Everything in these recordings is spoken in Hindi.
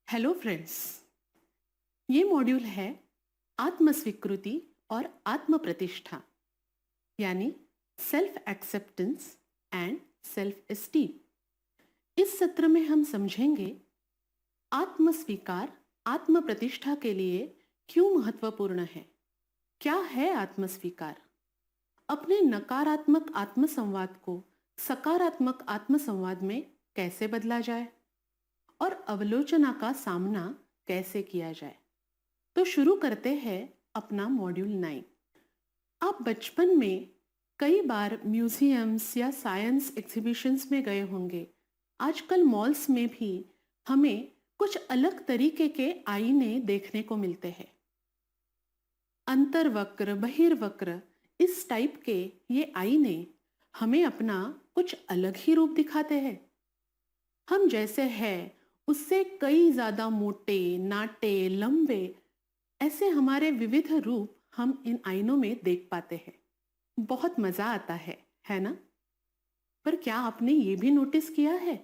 Hello friends. ये मॉड्यूल है आत्मस्वीकृति और आत्म प्रतिष्ठा, यानी self acceptance and self esteem. इस सत्र में हम समझेंगे आत्मस्वीकार आत्म प्रतिष्ठा के लिए क्यों महत्वपूर्ण है। क्या है आत्मस्वीकार? अपने नकारात्मक आत्मसंवाद को सकारात्मक आत्मसंवाद में कैसे बदला जाए और अवलोचना का सामना कैसे किया जाए। तो शुरू करते हैं अपना मॉड्यूल 9। आप बचपन में कई बार म्यूजियम्स या साइंस एग्जीबिशंस में गए होंगे। आजकल मॉल्स में भी हमें कुछ अलग तरीके के आईने देखने को मिलते हैं। अंतर्वक्र, बहिर्वक्र, इस टाइप के ये आईने हमें अपना कुछ अलग ही रूप दिखाते हैं। हम जैसे हैं उससे कई ज्यादा मोटे, नाटे, लंबे, ऐसे हमारे विविध रूप हम इन आईनों में देख पाते हैं। बहुत मजा आता है ना? पर क्या आपने ये भी नोटिस किया है,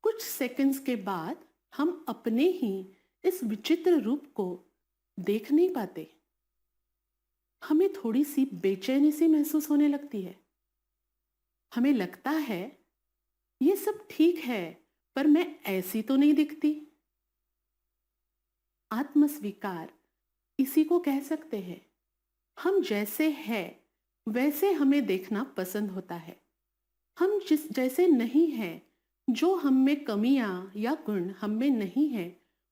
कुछ सेकंड्स के बाद हम अपने ही इस विचित्र रूप को देख नहीं पाते। हमें थोड़ी सी बेचैनी सी महसूस होने लगती है। हमें लगता है ये सब ठीक है, पर मैं ऐसी तो नहीं दिखती। आत्मस्वीकार इसी को कह सकते हैं। हम जैसे हैं वैसे हमें देखना पसंद होता है। हम जिस जैसे नहीं हैं, जो हम में कमियां या गुण हम में नहीं है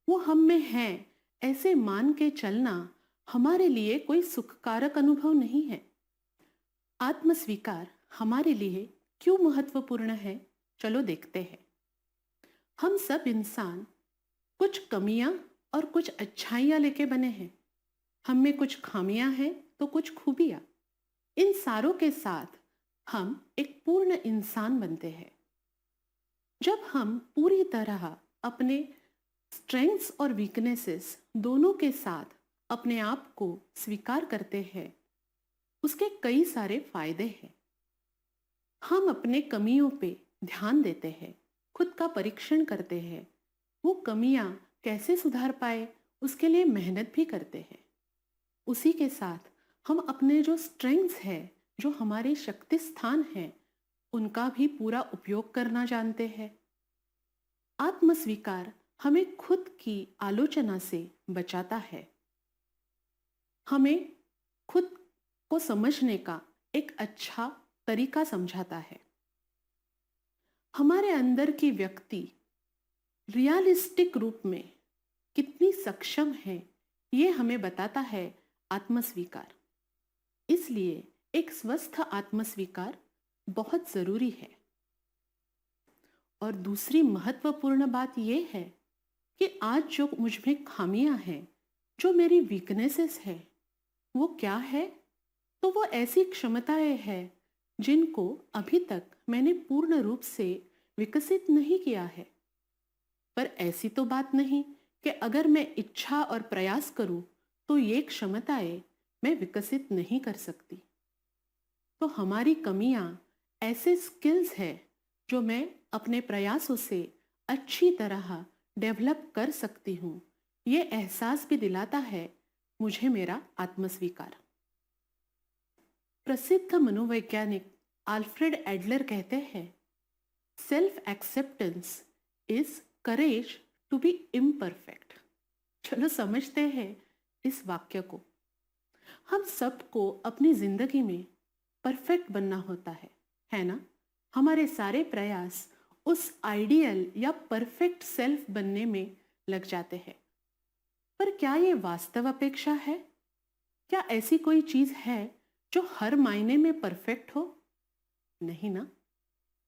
वो हम में हैं, ऐसे मान के चलना हमारे लिए कोई सुखकारक अनुभव नहीं है। आत्मस्वीकार हमारे लिए क्यों महत्वपूर्ण है, चलो देखते हैं। हम सब इंसान कुछ कमियां और कुछ अच्छाइयां लेके बने हैं। हम में कुछ खामियां हैं तो कुछ खूबियां। इन सारों के साथ हम एक पूर्ण इंसान बनते हैं। जब हम पूरी तरह अपने स्ट्रेंथ्स और वीकनेसेस दोनों के साथ अपने आप को स्वीकार करते हैं, उसके कई सारे फायदे हैं। हम अपने कमियों पे ध्यान देते हैं, खुद का परीक्षण करते हैं, वो कमियां कैसे सुधार पाए उसके लिए मेहनत भी करते हैं। उसी के साथ हम अपने जो स्ट्रेंथ्स है, जो हमारे शक्ति स्थान है, उनका भी पूरा उपयोग करना जानते हैं। आत्मस्वीकार हमें खुद की आलोचना से बचाता है, हमें खुद को समझने का एक अच्छा तरीका समझाता है। हमारे अंदर की व्यक्ति रियलिस्टिक रूप में कितनी सक्षम है, ये हमें बताता है आत्मस्वीकार। इसलिए एक स्वस्थ आत्मस्वीकार बहुत जरूरी है। और दूसरी महत्वपूर्ण बात यह है कि आज जो मुझ में खामियां हैं, जो मेरी वीकनेसेस है, वो क्या है? तो वो ऐसी क्षमताएं हैं जिनको अभी तक मैंने पूर्ण रूप से विकसित नहीं किया है। पर ऐसी तो बात नहीं कि अगर मैं इच्छा और प्रयास करूं तो ये क्षमताएं मैं विकसित नहीं कर सकती। तो हमारी कमियां ऐसे स्किल्स हैं जो मैं अपने प्रयासों से अच्छी तरह डेवलप कर सकती हूं। ये एहसास भी दिलाता है मुझे मेरा आत्मस्वीकार। प्रसिद्ध मनोवैज्ञानिक आल्फ्रेड एडलर कहते हैं, self acceptance is courage to be imperfect. चलो समझते हैं इस वाक्य को। हम सबको अपनी जिंदगी में परफेक्ट बनना होता है ना? हमारे सारे प्रयास उस आइडियल या परफेक्ट सेल्फ बनने में लग जाते हैं। पर क्या ये वास्तव अपेक्षा है? क्या ऐसी कोई चीज है जो हर मायने में परफेक्ट हो? नहीं ना।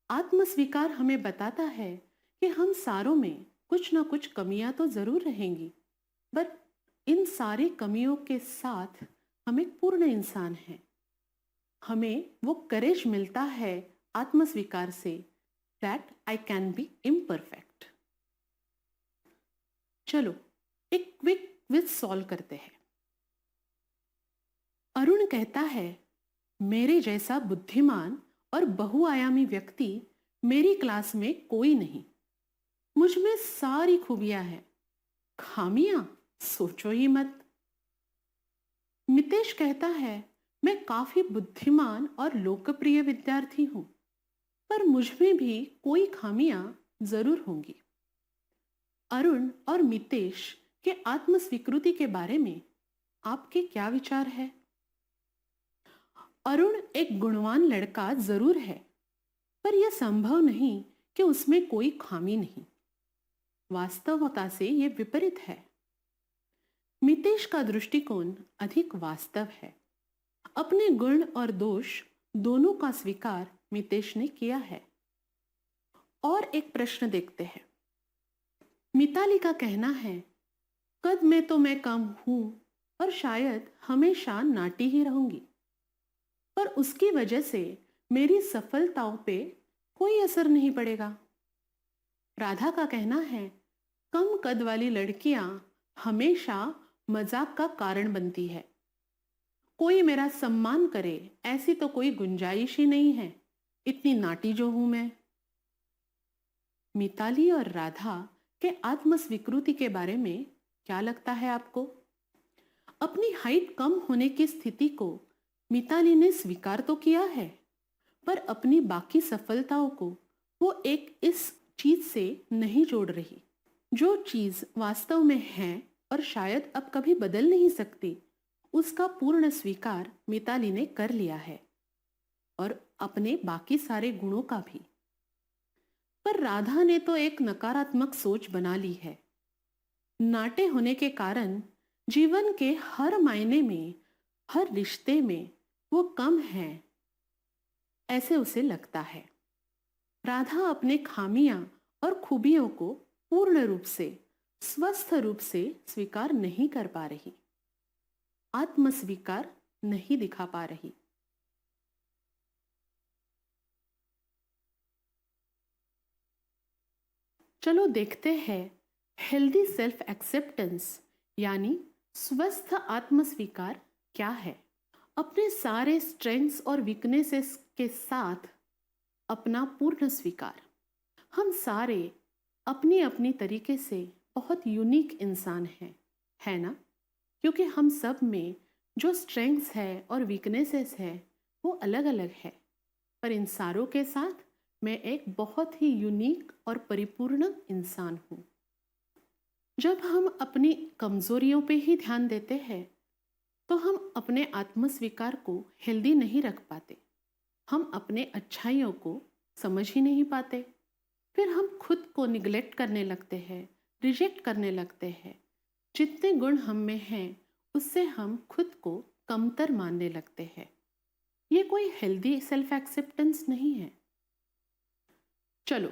आत्मस्वीकार हमें बताता है कि हम सारों में कुछ ना कुछ कमियां तो जरूर रहेंगी, बट इन सारी कमियों के साथ हम एक पूर्ण इंसान हैं। हमें वो करेज मिलता है आत्मस्वीकार से, that I can be imperfect. चलो एक क्विक क्विज सॉल्व करते हैं। अरुण कहता है, मेरे जैसा बुद्धिमान और बहुआयामी व्यक्ति मेरी क्लास में कोई नहीं। मुझ में सारी खूबियां हैं, खामियां? सोचो ही मत। मितेश कहता है, मैं काफी बुद्धिमान और लोकप्रिय विद्यार्थी हूं, पर मुझ में भी कोई खामियां जरूर होंगी। अरुण और मितेश के आत्मस्वीकृति के बारे में आपके क्या विचार है? अरुण एक गुणवान लड़का जरूर है, पर यह संभव नहीं कि उसमें कोई खामी नहीं। वास्तवता से यह विपरीत है। मितेश का दृष्टिकोण अधिक वास्तव है। अपने गुण और दोष दोनों का स्वीकार मितेश ने किया है। और एक प्रश्न देखते हैं। मिताली का कहना है, कद में तो मैं कम हूं और शायद हमेशा नाटी ही रहूंगी, पर उसकी वजह से मेरी सफलताओं पे कोई असर नहीं पड़ेगा। राधा का कहना है, कम कद वाली लड़कियां हमेशा मजाक का कारण बनती है। कोई मेरा सम्मान करे ऐसी तो कोई गुंजाइश ही नहीं है, इतनी नाटी जो हूं मैं। मिताली और राधा के आत्मस्वीकृति के बारे में क्या लगता है आपको? अपनी हाइट कम होने की स्थिति को मिताली ने स्वीकार तो किया है, पर अपनी बाकी सफलताओं को वो एक इस चीज से नहीं जोड़ रही। जो चीज वास्तव में है और शायद अब कभी बदल नहीं सकती, उसका पूर्ण स्वीकार मिताली ने कर लिया है, और अपने बाकी सारे गुणों का भी। पर राधा ने तो एक नकारात्मक सोच बना ली है। नाटे होने के कारण जीवन के हर मायने में, हर रिश्ते में वो कम है, ऐसे उसे लगता है। राधा अपने खामियां और खूबियों को पूर्ण रूप से, स्वस्थ रूप से स्वीकार नहीं कर पा रही, आत्मस्वीकार नहीं दिखा पा रही। चलो देखते हैं हेल्दी सेल्फ एक्सेप्टेंस यानी स्वस्थ आत्मस्वीकार क्या है। अपने सारे स्ट्रेंथ्स और वीकनेसेस के साथ अपना पूर्ण स्वीकार। हम सारे अपनी अपनी तरीके से बहुत यूनिक इंसान हैं, है ना? क्योंकि हम सब में जो स्ट्रेंथ्स है और वीकनेसेस है वो अलग अलग है, पर इन सारों के साथ मैं एक बहुत ही यूनिक और परिपूर्ण इंसान हूँ। जब हम अपनी कमजोरियों पे ही ध्यान देते हैं तो हम अपने आत्मस्वीकार को हेल्दी नहीं रख पाते। हम अपने अच्छाइयों को समझ ही नहीं पाते। फिर हम खुद को निग्लेक्ट करने लगते हैं, रिजेक्ट करने लगते हैं। जितने गुण हम में हैं उससे हम खुद को कमतर मानने लगते हैं। ये कोई हेल्दी सेल्फ एक्सेप्टेंस नहीं है। चलो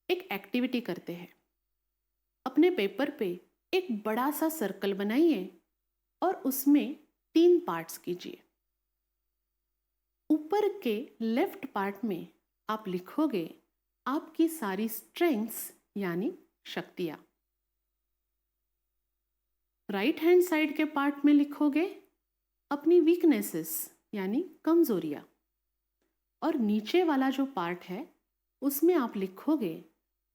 एक एक्टिविटी करते हैं। अपने पेपर पे एक बड़ा सा सर्कल बनाइए और उसमें 3 पार्ट्स कीजिए। ऊपर के लेफ्ट पार्ट में आप लिखोगे आपकी सारी स्ट्रेंथ्स यानी शक्तियां। राइट हैंड साइड के पार्ट में लिखोगे अपनी वीकनेसेस यानी कमजोरियां। और नीचे वाला जो पार्ट है उसमें आप लिखोगे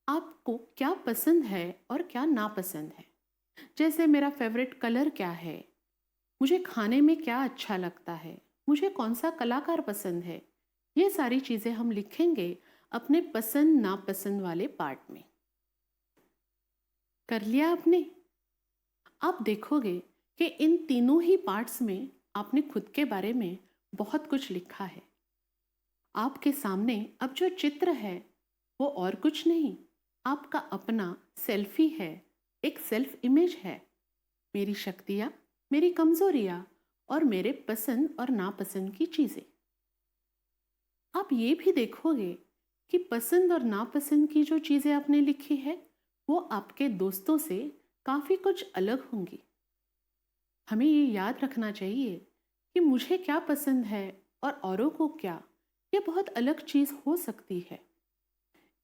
आपको क्या पसंद है और क्या नापसंद है। जैसे मेरा फेवरेट कलर क्या है, मुझे खाने में क्या अच्छा लगता है, मुझे कौन सा कलाकार पसंद है। ये सारी चीज़ें हम लिखेंगे अपने पसंद नापसंद वाले पार्ट में। कर लिया आपने? आप देखोगे कि इन तीनों ही पार्ट्स में आपने खुद के बारे में बहुत कुछ लिखा है। आपके सामने अब जो चित्र है वो और कुछ नहीं, आपका अपना सेल्फी है, एक सेल्फ इमेज है। मेरी शक्तियाँ, मेरी कमजोरियाँ और मेरे पसंद और नापसंद की चीज़ें। आप ये भी देखोगे कि पसंद और नापसंद की जो चीज़ें आपने लिखी है वो आपके दोस्तों से काफ़ी कुछ अलग होंगी। हमें ये याद रखना चाहिए कि मुझे क्या पसंद है और औरों को क्या, ये बहुत अलग चीज़ हो सकती है।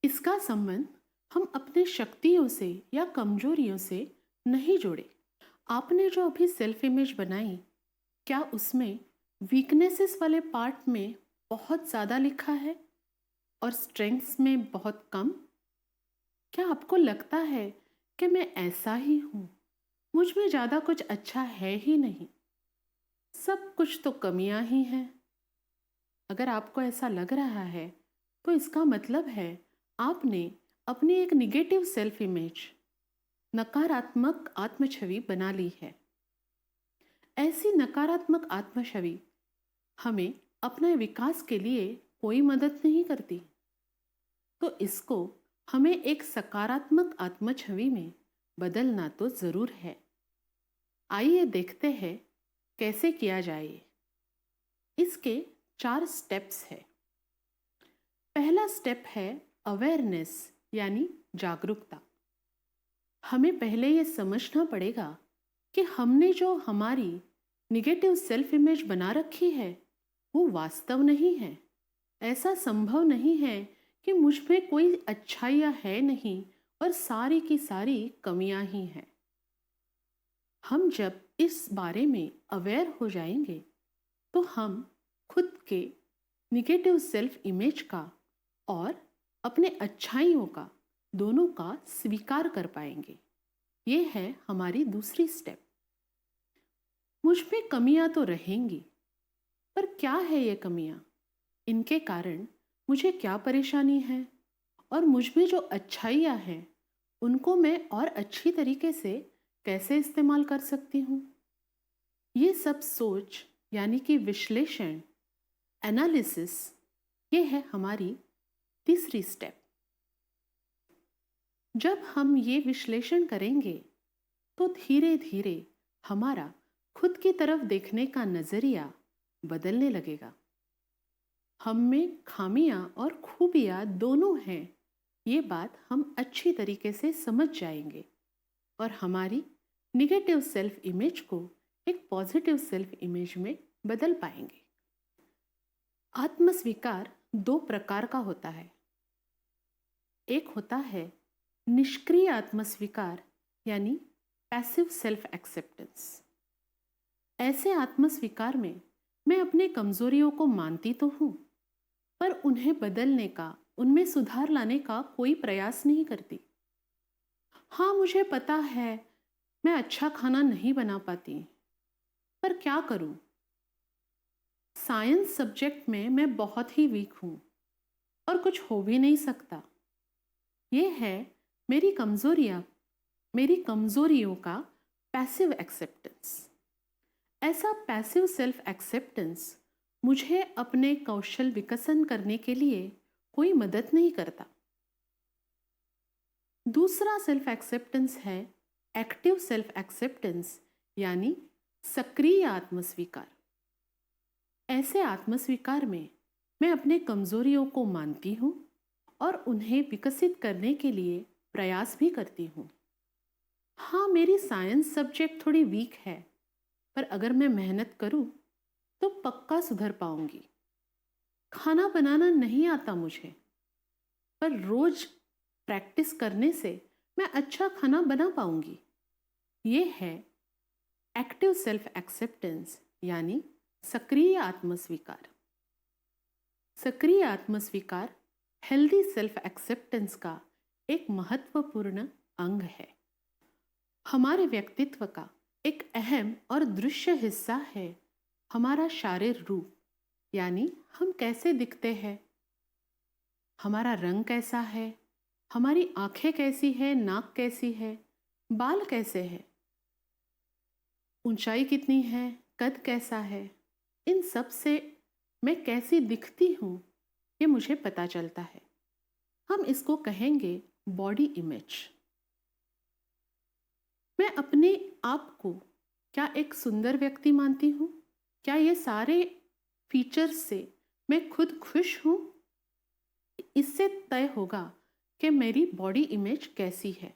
इसका संबंध हम अपने शक्तियों से या कमजोरियों से नहीं जोड़े। आपने जो अभी सेल्फ इमेज बनाई, क्या उसमें वीकनेसेस वाले पार्ट में बहुत ज़्यादा लिखा है और स्ट्रेंथ्स में बहुत कम? क्या आपको लगता है कि मैं ऐसा ही हूँ, मुझ में ज़्यादा कुछ अच्छा है ही नहीं, सब कुछ तो कमियां ही हैं। अगर आपको ऐसा लग रहा है तो इसका मतलब है आपने अपनी एक निगेटिव सेल्फ इमेज, नकारात्मक आत्मछवि बना ली है। ऐसी नकारात्मक आत्मछवि हमें अपने विकास के लिए कोई मदद नहीं करती। तो इसको हमें एक सकारात्मक आत्मछवि में बदलना तो जरूर है। आइए देखते हैं कैसे किया जाए। इसके 4 स्टेप्स है। पहला स्टेप है अवेयरनेस यानी जागरूकता। हमें पहले ये समझना पड़ेगा कि हमने जो हमारी निगेटिव सेल्फ इमेज बना रखी है वो वास्तव नहीं है। ऐसा संभव नहीं है कि मुझ में कोई अच्छाइयाँ है नहीं और सारी की सारी कमियां ही हैं। हम जब इस बारे में अवेयर हो जाएंगे तो हम खुद के निगेटिव सेल्फ इमेज का और अपने अच्छाइयों का दोनों का स्वीकार कर पाएंगे। ये है हमारी दूसरी स्टेप। मुझ में कमियां तो रहेंगी, पर क्या है ये कमियां, इनके कारण मुझे क्या परेशानी है और मुझ में जो अच्छाइयाँ हैं उनको मैं और अच्छी तरीके से कैसे इस्तेमाल कर सकती हूँ। ये सब सोच यानी कि विश्लेषण, एनालिसिस, ये है हमारी तीसरी स्टेप। जब हम ये विश्लेषण करेंगे तो धीरे धीरे हमारा खुद की तरफ देखने का नजरिया बदलने लगेगा। हम में खामियां और खूबियां दोनों हैं, ये बात हम अच्छी तरीके से समझ जाएंगे और हमारी निगेटिव सेल्फ इमेज को एक पॉजिटिव सेल्फ इमेज में बदल पाएंगे। आत्मस्वीकार 2 प्रकार का होता है। एक होता है निष्क्रिय आत्मस्वीकार यानी पैसिव सेल्फ एक्सेप्टेंस। ऐसे आत्मस्वीकार में मैं अपने कमजोरियों को मानती तो हूं, पर उन्हें बदलने का, उनमें सुधार लाने का कोई प्रयास नहीं करती। हाँ, मुझे पता है मैं अच्छा खाना नहीं बना पाती, पर क्या करूं? साइंस सब्जेक्ट में मैं बहुत ही वीक हूं और कुछ हो भी नहीं सकता। ये है मेरी कमजोरियों का पैसिव एक्सेप्टेंस। ऐसा पैसिव सेल्फ एक्सेप्टेंस मुझे अपने कौशल विकसन करने के लिए कोई मदद नहीं करता। दूसरा सेल्फ एक्सेप्टेंस है एक्टिव सेल्फ एक्सेप्टेंस यानी सक्रिय आत्मस्वीकार। ऐसे आत्मस्वीकार में मैं अपने कमजोरियों को मानती हूँ और उन्हें विकसित करने के लिए प्रयास भी करती हूँ। हाँ, मेरी साइंस सब्जेक्ट थोड़ी वीक है, पर अगर मैं मेहनत करूँ तो पक्का सुधर पाऊंगी। खाना बनाना नहीं आता मुझे, पर रोज प्रैक्टिस करने से मैं अच्छा खाना बना पाऊंगी। ये है एक्टिव सेल्फ एक्सेप्टेंस यानी सक्रिय आत्मस्वीकार। सक्रिय आत्मस्वीकार हेल्दी सेल्फ एक्सेप्टेंस का एक महत्वपूर्ण अंग है। हमारे व्यक्तित्व का एक अहम और दृश्य हिस्सा है हमारा शारीर रूप, यानी हम कैसे दिखते हैं, हमारा रंग कैसा है, हमारी आंखें कैसी है, नाक कैसी है, बाल कैसे है, ऊंचाई कितनी है, कद कैसा है। इन सब से मैं कैसी दिखती हूँ ये मुझे पता चलता है। हम इसको कहेंगे बॉडी इमेज। मैं अपने आप को क्या एक सुंदर व्यक्ति मानती हूँ? क्या ये सारे फीचर्स से मैं खुद खुश हूँ? इससे तय होगा कि मेरी बॉडी इमेज कैसी है।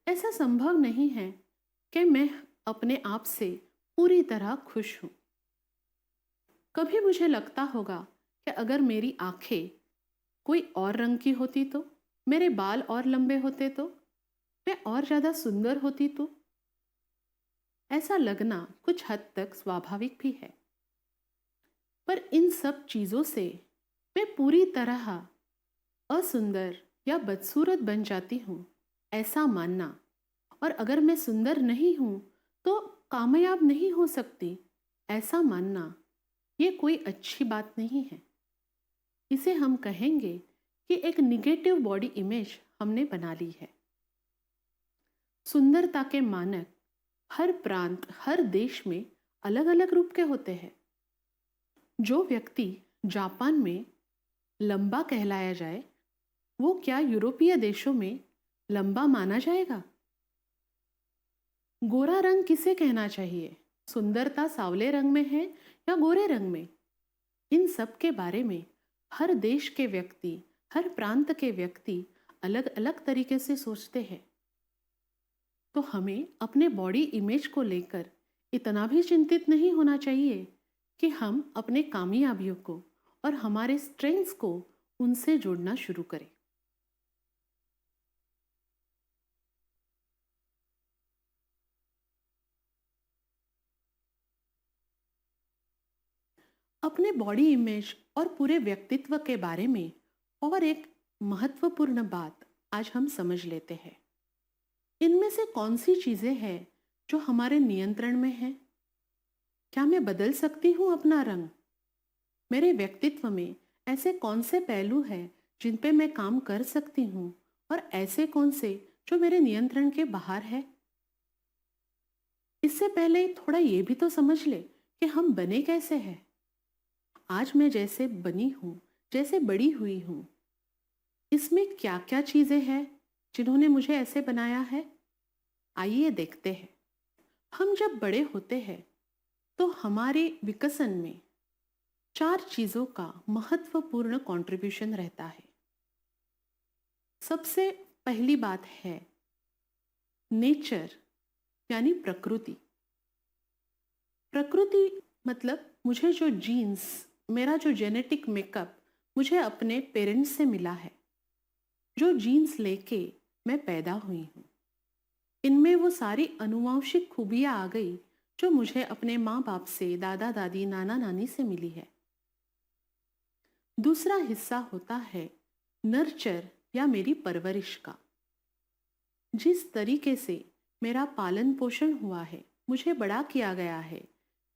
ऐसा संभव नहीं है कि मैं अपने आप से पूरी तरह खुश हूँ। कभी मुझे लगता होगा कि अगर मेरी आंखें कोई और रंग की होती तो, मेरे बाल और लंबे होते तो, मैं और ज़्यादा सुंदर होती तो। ऐसा लगना कुछ हद तक स्वाभाविक भी है, पर इन सब चीज़ों से मैं पूरी तरह असुंदर या बदसूरत बन जाती हूँ, ऐसा मानना, और अगर मैं सुंदर नहीं हूं तो कामयाब नहीं हो सकती, ऐसा मानना, ये कोई अच्छी बात नहीं है। इसे हम कहेंगे कि एक निगेटिव बॉडी इमेज हमने बना ली है। सुंदरता के मानक हर प्रांत, हर देश में अलग अलग रूप के होते हैं। जो व्यक्ति जापान में लंबा कहलाया जाए, वो क्या यूरोपीय देशों में लंबा माना जाएगा? गोरा रंग किसे कहना चाहिए? सुंदरता सांवले रंग में है या गोरे रंग में? इन सब के बारे में हर देश के व्यक्ति, हर प्रांत के व्यक्ति अलग अलग तरीके से सोचते हैं। तो हमें अपने बॉडी इमेज को लेकर इतना भी चिंतित नहीं होना चाहिए कि हम अपने कामयाबियों को और हमारे स्ट्रेंथ्स को उनसे जोड़ना शुरू करें। अपने बॉडी इमेज और पूरे व्यक्तित्व के बारे में और एक महत्वपूर्ण बात आज हम समझ लेते हैं। इनमें से कौन सी चीजें हैं जो हमारे नियंत्रण में हैं? क्या मैं बदल सकती हूँ अपना रंग? मेरे व्यक्तित्व में ऐसे कौन से पहलू हैं जिन पे मैं काम कर सकती हूँ, और ऐसे कौन से जो मेरे नियंत्रण के बाहर है? इससे पहले थोड़ा ये भी तो समझ ले कि हम बने कैसे हैं। आज मैं जैसे बनी हूँ, जैसे बड़ी हुई हूँ, इसमें क्या क्या चीजें हैं जिन्होंने मुझे ऐसे बनाया है? आइए देखते हैं। हम जब बड़े होते हैं तो हमारे विकसन में चार चीजों का महत्वपूर्ण कंट्रीब्यूशन रहता है। सबसे पहली बात है नेचर, यानी प्रकृति। प्रकृति मतलब मुझे जो जीन्स, मेरा जो जेनेटिक मेकअप मुझे अपने पेरेंट्स से मिला है, जो जीन्स लेके मैं पैदा हुई हूँ, इनमें वो सारी अनुवांशिक खूबियाँ आ गई जो मुझे अपने माँ बाप से, दादा दादी, नाना नानी से मिली है। दूसरा हिस्सा होता है नर्चर, या मेरी परवरिश का। जिस तरीके से मेरा पालन पोषण हुआ है, मुझे बड़ा किया गया है,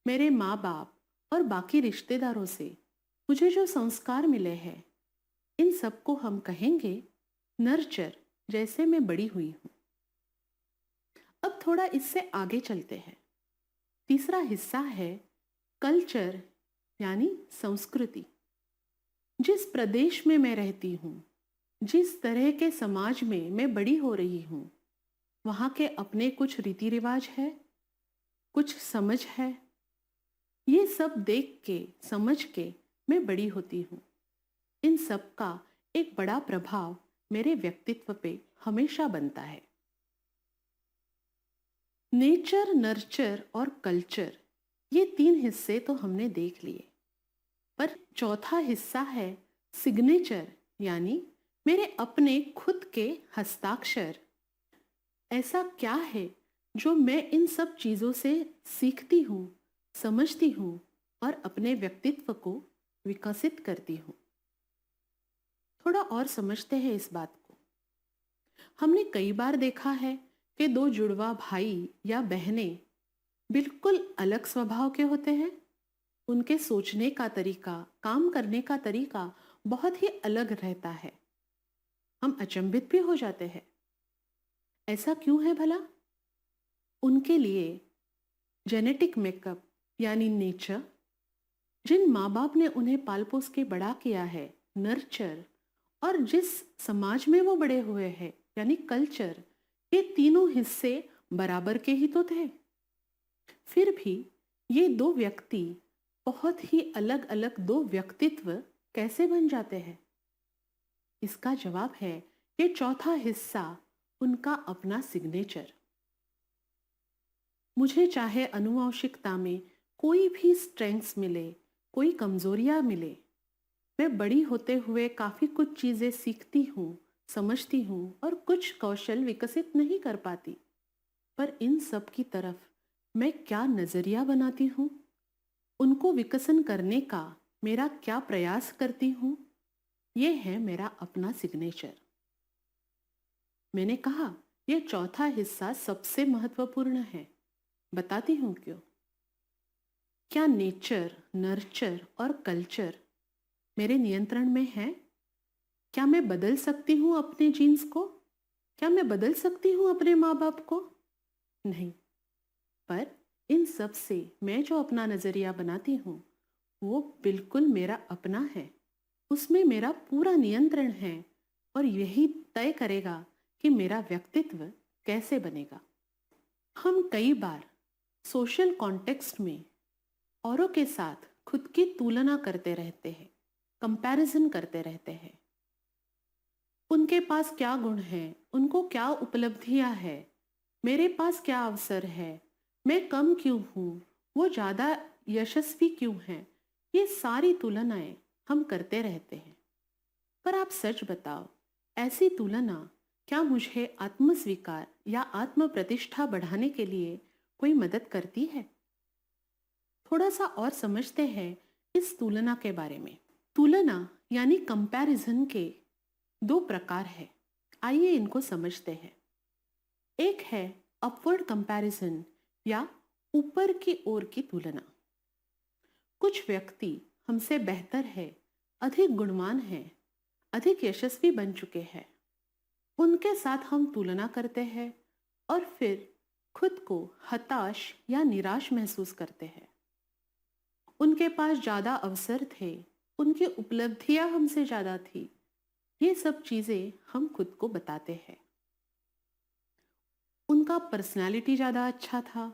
मेरे माँ बाप और बाकी रिश्तेदारों से मुझे जो संस्कार मिले हैं, इन सबको हम कहेंगे नर्चर, जैसे मैं बड़ी हुई हूँ। अब थोड़ा इससे आगे चलते हैं। तीसरा हिस्सा है कल्चर, यानी संस्कृति। जिस प्रदेश में मैं रहती हूँ, जिस तरह के समाज में मैं बड़ी हो रही हूँ, वहाँ के अपने कुछ रीति रिवाज है, कुछ समझ है। ये सब देख के, समझ के मैं बड़ी होती हूँ। इन सब का एक बड़ा प्रभाव मेरे व्यक्तित्व पे हमेशा बनता है। नेचर, नर्चर और कल्चर, ये तीन हिस्से तो हमने देख लिए, पर चौथा हिस्सा है सिग्नेचर, यानी मेरे अपने खुद के हस्ताक्षर। ऐसा क्या है जो मैं इन सब चीज़ों से सीखती हूँ, समझती हूँ और अपने व्यक्तित्व को विकसित करती हूँ? थोड़ा और समझते हैं इस बात को। हमने कई बार देखा है कि दो जुड़वा भाई या बहनें बिल्कुल अलग स्वभाव के होते हैं। उनके सोचने का तरीका, काम करने का तरीका बहुत ही अलग रहता है। हम अचंभित भी हो जाते हैं, ऐसा क्यों है भला? उनके लिए जेनेटिक मेकअप, यानी नेचर, जिन माँ बाप ने उन्हें पाल पोस के बड़ा किया है, नर्चर, और जिस समाज में वो बड़े हुए हैं, यानी कल्चर, ये तीनों हिस्से बराबर के ही तो थे। फिर भी ये दो व्यक्ति बहुत ही अलग अलग दो व्यक्तित्व कैसे बन जाते हैं? इसका जवाब है ये चौथा हिस्सा, उनका अपना सिग्नेचर। मुझे चाहे अनुवांशिकता में कोई भी स्ट्रेंथ्स मिले, कोई कमजोरियां मिले, मैं बड़ी होते हुए काफी कुछ चीजें सीखती हूँ, समझती हूँ और कुछ कौशल विकसित नहीं कर पाती, पर इन सब की तरफ मैं क्या नजरिया बनाती हूँ, उनको विकसन करने का मेरा क्या प्रयास करती हूँ, ये है मेरा अपना सिग्नेचर। मैंने कहा, यह चौथा हिस्सा सबसे महत्वपूर्ण है। बताती हूँ क्यों। क्या नेचर, नर्चर और कल्चर मेरे नियंत्रण में है? क्या मैं बदल सकती हूँ अपने जीन्स को? क्या मैं बदल सकती हूँ अपने माँ बाप को? नहीं। पर इन सब से मैं जो अपना नजरिया बनाती हूँ वो बिल्कुल मेरा अपना है। उसमें मेरा पूरा नियंत्रण है और यही तय करेगा कि मेरा व्यक्तित्व कैसे बनेगा। हम कई बार सोशल कॉन्टेक्स्ट में औरों के साथ खुद की तुलना करते रहते हैं, कंपैरिजन करते रहते हैं। उनके पास क्या गुण हैं, उनको क्या उपलब्धियां हैं, मेरे पास क्या अवसर है, मैं कम क्यों हूँ, वो ज़्यादा यशस्वी क्यों हैं। ये सारी तुलनाएं हम करते रहते हैं। पर आप सच बताओ, ऐसी तुलना क्या मुझे आत्मस्वीकार या आत्म प्रतिष्ठा बढ़ाने के लिए कोई मदद करती है? थोड़ा सा और समझते हैं इस तुलना के बारे में। तुलना यानी कंपैरिजन के दो प्रकार है। आइए इनको समझते हैं। एक है अपवर्ड कंपैरिजन या ऊपर की ओर की तुलना। कुछ व्यक्ति हमसे बेहतर है, अधिक गुणवान है, अधिक यशस्वी बन चुके हैं। उनके साथ हम तुलना करते हैं और फिर खुद को हताश या निराश महसूस करते हैं। उनके पास ज़्यादा अवसर थे, उनकी उपलब्धियां हमसे ज़्यादा थी। ये सब चीज़ें हम खुद को बताते हैं। उनका पर्सनालिटी ज़्यादा अच्छा था,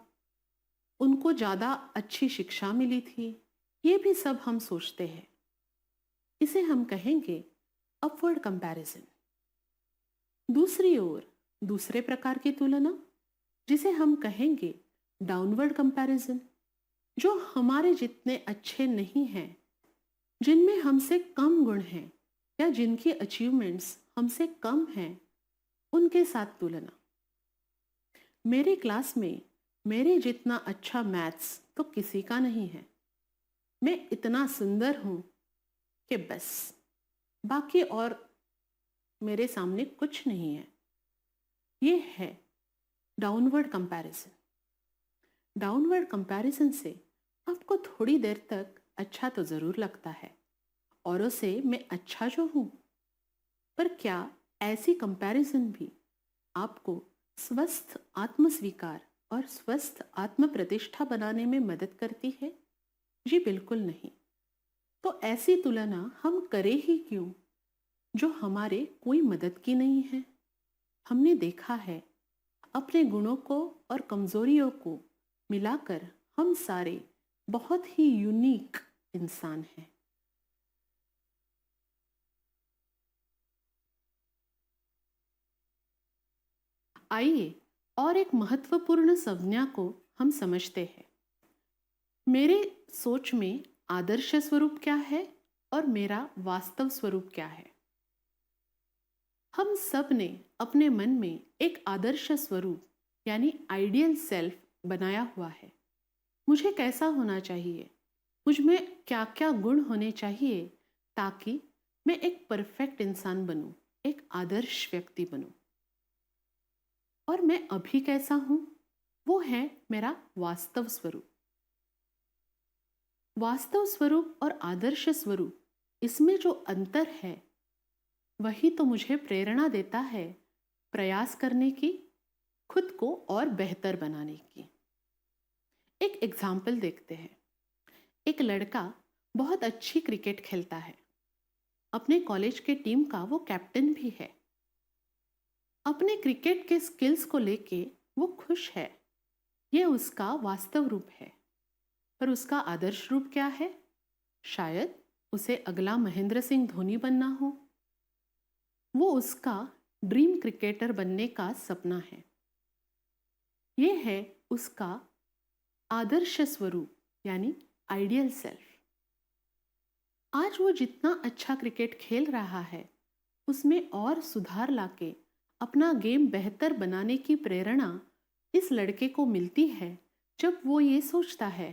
उनको ज़्यादा अच्छी शिक्षा मिली थी। ये भी सब हम सोचते हैं। इसे हम कहेंगे अपवर्ड कंपैरिजन। दूसरी ओर दूसरे प्रकार की तुलना, जिसे हम कहेंगे डाउनवर्ड कंपैरिजन, जो हमारे जितने अच्छे नहीं हैं, जिनमें हमसे कम गुण हैं या जिनकी अचीवमेंट्स हमसे कम हैं, उनके साथ तुलना। मेरी क्लास में मेरे जितना अच्छा मैथ्स तो किसी का नहीं है। मैं इतना सुंदर हूँ कि बस, बाकी और मेरे सामने कुछ नहीं है। ये है डाउनवर्ड कंपैरिजन। डाउनवर्ड कंपैरिजन से आपको थोड़ी देर तक अच्छा तो ज़रूर लगता है, औरों से मैं अच्छा जो हूँ। पर क्या ऐसी कंपैरिजन भी आपको स्वस्थ आत्मस्वीकार और स्वस्थ आत्म प्रतिष्ठा बनाने में मदद करती है? जी बिल्कुल नहीं। तो ऐसी तुलना हम करें ही क्यों जो हमारे कोई मदद की नहीं है। हमने देखा है, अपने गुणों को और कमजोरियों को मिलाकर हम सारे बहुत ही यूनिक इंसान हैं। आइए और एक महत्वपूर्ण संज्ञा को हम समझते हैं। मेरे सोच में आदर्श स्वरूप क्या है और मेरा वास्तव स्वरूप क्या है? हम सब ने अपने मन में एक आदर्श स्वरूप यानी आइडियल सेल्फ बनाया हुआ है। मुझे कैसा होना चाहिए, मुझ में क्या क्या गुण होने चाहिए ताकि मैं एक परफेक्ट इंसान बनूं, एक आदर्श व्यक्ति बनूं। और मैं अभी कैसा हूं, वो है मेरा वास्तव स्वरूप। वास्तव स्वरूप और आदर्श स्वरूप, इसमें जो अंतर है वही तो मुझे प्रेरणा देता है प्रयास करने की, खुद को और बेहतर बनाने की। एक एग्जाम्पल देखते हैं। एक लड़का बहुत अच्छी क्रिकेट खेलता है, अपने कॉलेज के टीम का वो कैप्टन भी है। अपने क्रिकेट के स्किल्स को लेके वो खुश है। ये उसका वास्तव रूप है। पर उसका आदर्श रूप क्या है? शायद उसे अगला महेंद्र सिंह धोनी बनना हो। वो उसका ड्रीम क्रिकेटर बनने का सपना है। ये है उसका आदर्श स्वरूप यानी आइडियल सेल्फ। आज वो जितना अच्छा क्रिकेट खेल रहा है, उसमें और सुधार लाके अपना गेम बेहतर बनाने की प्रेरणा इस लड़के को मिलती है जब वो ये सोचता है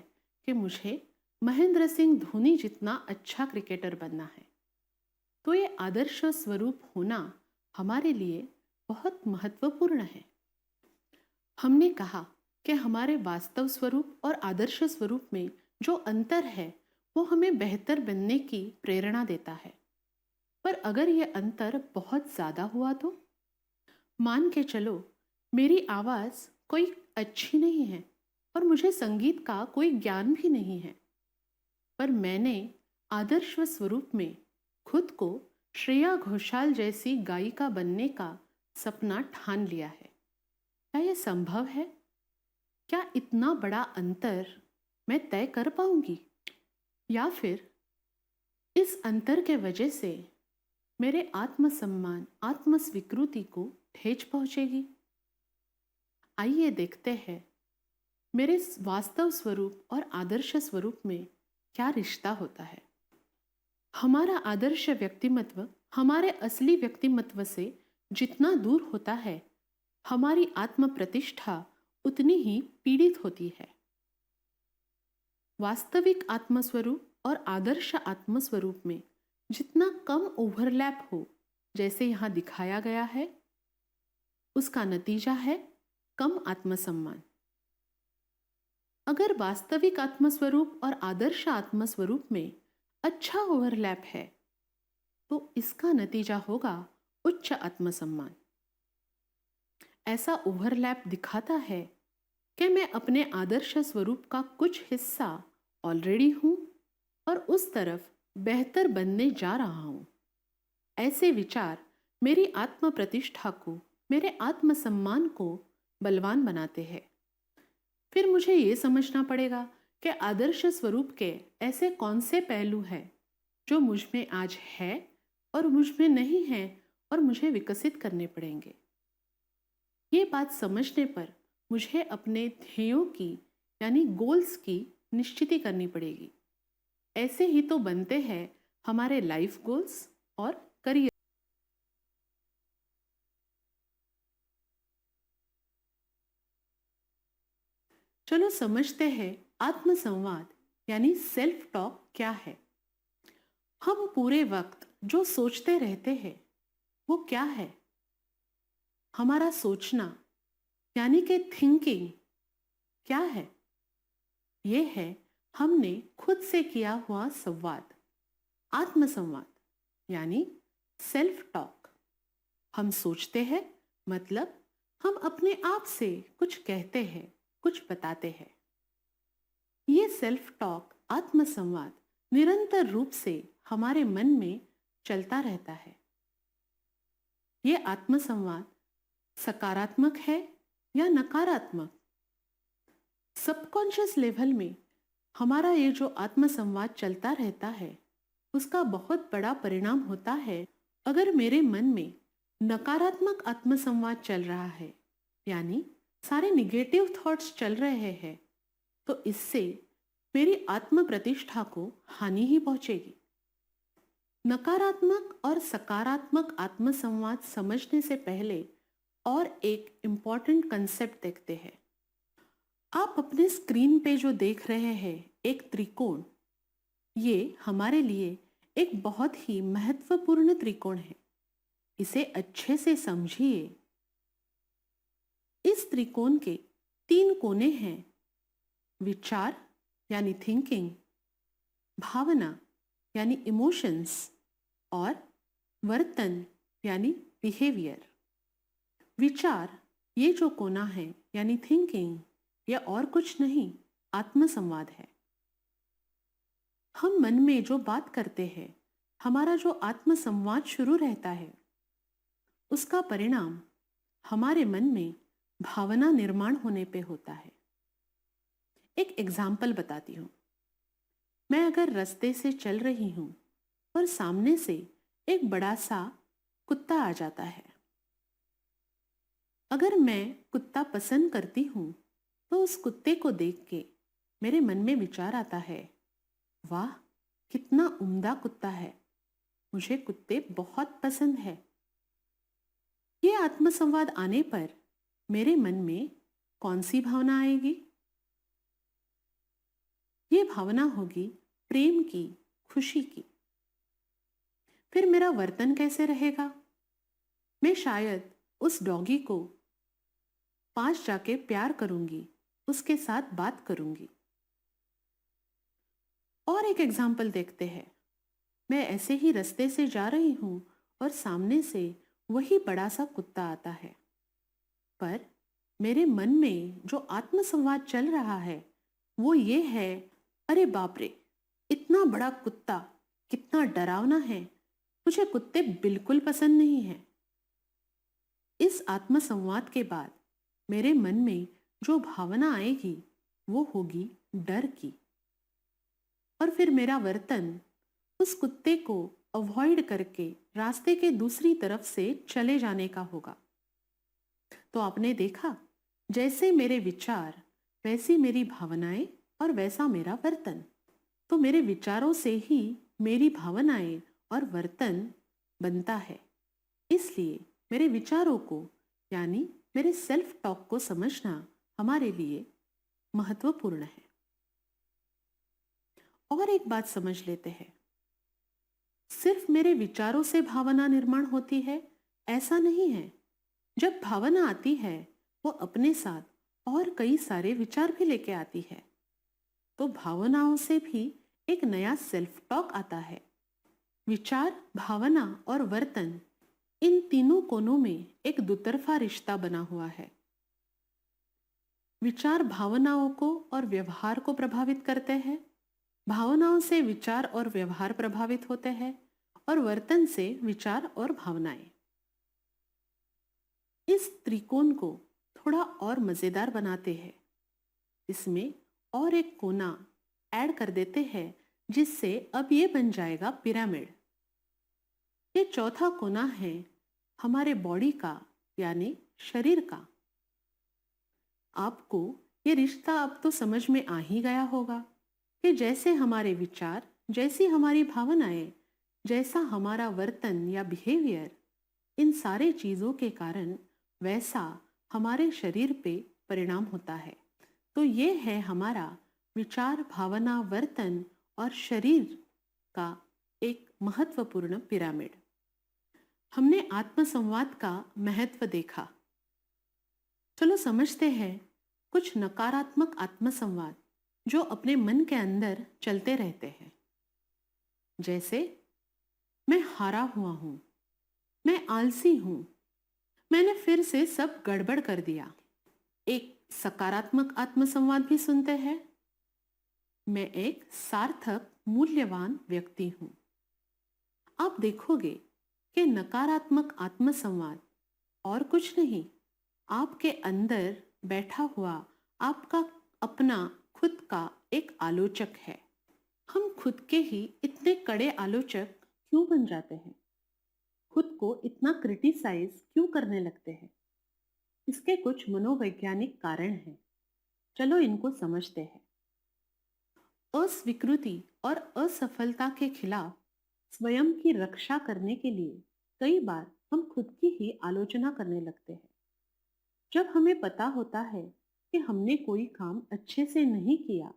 कि मुझे महेंद्र सिंह धोनी जितना अच्छा क्रिकेटर बनना है। तो ये आदर्श स्वरूप होना हमारे लिए बहुत महत्वपूर्ण है। हमने कहा कि हमारे वास्तव स्वरूप और आदर्श स्वरूप में जो अंतर है वो हमें बेहतर बनने की प्रेरणा देता है। पर अगर ये अंतर बहुत ज़्यादा हुआ तो? मान के चलो मेरी आवाज़ कोई अच्छी नहीं है और मुझे संगीत का कोई ज्ञान भी नहीं है, पर मैंने आदर्श स्वरूप में खुद को श्रेया घोषाल जैसी गायिका बनने का सपना ठान लिया है। क्या यह संभव है? क्या इतना बड़ा अंतर मैं तय कर पाऊंगी? या फिर इस अंतर के वजह से मेरे आत्मसम्मान, आत्मस्वीकृति को ठेस पहुंचेगी? आइए देखते हैं मेरे वास्तव स्वरूप और आदर्श स्वरूप में क्या रिश्ता होता है। हमारा आदर्श व्यक्तिमत्व हमारे असली व्यक्तिमत्व से जितना दूर होता है, हमारी आत्म प्रतिष्ठा उतनी ही पीड़ित होती है। वास्तविक आत्मस्वरूप और आदर्श आत्मस्वरूप में जितना कम ओवरलैप हो, जैसे यहाँ दिखाया गया है, उसका नतीजा है कम आत्मसम्मान। अगर वास्तविक आत्मस्वरूप और आदर्श आत्मस्वरूप में अच्छा ओवरलैप है, तो इसका नतीजा होगा उच्च आत्मसम्मान। ऐसा ओवरलैप दिखाता है कि मैं अपने आदर्श स्वरूप का कुछ हिस्सा ऑलरेडी हूं और उस तरफ बेहतर बनने जा रहा हूं। ऐसे विचार मेरी आत्म प्रतिष्ठा को, मेरे आत्मसम्मान को बलवान बनाते हैं। फिर मुझे ये समझना पड़ेगा कि आदर्श स्वरूप के ऐसे कौन से पहलू हैं जो मुझ में आज है और मुझ में नहीं है और मुझे विकसित करने पड़ेंगे। ये बात समझने पर मुझे अपने ध्येयों की यानी गोल्स की निश्चिति करनी पड़ेगी। ऐसे ही तो बनते हैं हमारे लाइफ गोल्स और करियर। चलो समझते हैं आत्मसंवाद यानी सेल्फ टॉक क्या है। हम पूरे वक्त जो सोचते रहते हैं वो क्या है? हमारा सोचना यानी कि थिंकिंग क्या है? ये है हमने खुद से किया हुआ संवाद, आत्मसंवाद यानी सेल्फ टॉक। हम सोचते हैं मतलब हम अपने आप से कुछ कहते हैं, कुछ बताते हैं। ये सेल्फ टॉक, आत्मसंवाद निरंतर रूप से हमारे मन में चलता रहता है। ये आत्मसंवाद सकारात्मक है या नकारात्मक? सबकॉन्शियस लेवल में हमारा ये जो आत्मसंवाद चलता रहता है, उसका बहुत बड़ा परिणाम होता है अगर मेरे मन में नकारात्मक आत्मसंवाद चल रहा है, यानी सारे निगेटिव थॉट्स चल रहे हैं, तो इससे मेरी आत्म प्रतिष्ठा को हानि ही पहुंचेगी। नकारात्मक और सकारात्मक आत्मसंवाद समझने से पहले और एक इम्पॉर्टेंट कंसेप्ट देखते हैं। आप अपने स्क्रीन पे जो देख रहे हैं एक त्रिकोण, ये हमारे लिए एक बहुत ही महत्वपूर्ण त्रिकोण है। इसे अच्छे से समझिए। इस त्रिकोण के 3 कोने हैं, विचार यानी थिंकिंग, भावना यानी इमोशंस और वर्तन यानी बिहेवियर। विचार ये जो कोना है यानी थिंकिंग, यह और कुछ नहीं, आत्मसंवाद है। हम मन में जो बात करते हैं, हमारा जो आत्मसंवाद शुरू रहता है, उसका परिणाम हमारे मन में भावना निर्माण होने पे होता है। एक एग्जाम्पल बताती हूँ। मैं अगर रास्ते से चल रही हूँ और सामने से एक बड़ा सा कुत्ता आ जाता है। अगर मैं कुत्ता पसंद करती हूँ तो उस कुत्ते को देख के मेरे मन में विचार आता है, वाह कितना उम्दा कुत्ता है, मुझे कुत्ते बहुत पसंद है। ये आत्मसंवाद आने पर मेरे मन में कौन सी भावना आएगी? ये भावना होगी प्रेम की, खुशी की। फिर मेरा वर्तन कैसे रहेगा? मैं शायद उस डॉगी को पास जाके प्यार करूंगी, उसके साथ बात करूंगी। और एक एग्जाम्पल देखते हैं। मैं ऐसे ही रास्ते से जा रही हूं और सामने से वही बड़ा सा कुत्ता आता है, पर मेरे मन में जो आत्मसंवाद चल रहा है वो ये है, अरे बाप रे, इतना बड़ा कुत्ता, कितना डरावना है, मुझे कुत्ते बिल्कुल पसंद नहीं है। इस आत्मसंवाद के बाद मेरे मन में जो भावना आएगी वो होगी डर की, और फिर मेरा वर्तन उस कुत्ते को अवॉइड करके रास्ते के दूसरी तरफ से चले जाने का होगा। तो आपने देखा, जैसे मेरे विचार वैसी मेरी भावनाएं और वैसा मेरा वर्तन। तो मेरे विचारों से ही मेरी भावनाएं और वर्तन बनता है। इसलिए मेरे विचारों को यानी मेरे सेल्फ टॉक को समझना हमारे लिए महत्वपूर्ण है। और एक बात समझ लेते हैं, सिर्फ मेरे विचारों से भावना निर्माण होती है ऐसा नहीं है। जब भावना आती है वो अपने साथ और कई सारे विचार भी लेके आती है। तो भावनाओं से भी एक नया सेल्फ टॉक आता है। विचार, भावना और वर्तन, इन तीनों कोनों में एक दुतरफा रिश्ता बना हुआ है। विचार भावनाओं को और व्यवहार को प्रभावित करते हैं, भावनाओं से विचार और व्यवहार प्रभावित होते हैं, और वर्तन से विचार और भावनाएं। इस त्रिकोण को थोड़ा और मजेदार बनाते हैं। इसमें और एक कोना ऐड कर देते हैं, जिससे अब ये बन जाएगा पिरामिड। ये चौथा कोना है हमारे बॉडी का यानी शरीर का। आपको ये रिश्ता अब तो समझ में आ ही गया होगा कि जैसे हमारे विचार, जैसी हमारी भावनाएं, जैसा हमारा वर्तन या बिहेवियर, इन सारे चीजों के कारण वैसा हमारे शरीर पे परिणाम होता है। तो ये है हमारा विचार, भावना, वर्तन और शरीर का एक महत्वपूर्ण पिरामिड। हमने आत्मसंवाद का महत्व देखा। चलो समझते हैं कुछ नकारात्मक आत्मसंवाद जो अपने मन के अंदर चलते रहते हैं। जैसे, मैं हारा हुआ हूं, मैं आलसी हूं, मैंने फिर से सब गड़बड़ कर दिया। एक सकारात्मक आत्मसंवाद भी सुनते हैं, मैं एक सार्थक, मूल्यवान व्यक्ति हूं। आप देखोगे कि नकारात्मक आत्मसंवाद और कुछ नहीं, आपके अंदर बैठा हुआ आपका अपना खुद का एक आलोचक है। हम खुद के ही इतने कड़े आलोचक क्यों बन जाते हैं? खुद को इतना क्रिटिसाइज क्यों करने लगते हैं? इसके कुछ मनोवैज्ञानिक कारण हैं। चलो इनको समझते हैं। अस्वीकृति और असफलता के खिलाफ स्वयं की रक्षा करने के लिए कई बार हम खुद की ही आलोचना करने लगते हैं। जब हमें पता होता है कि हमने कोई काम अच्छे से नहीं किया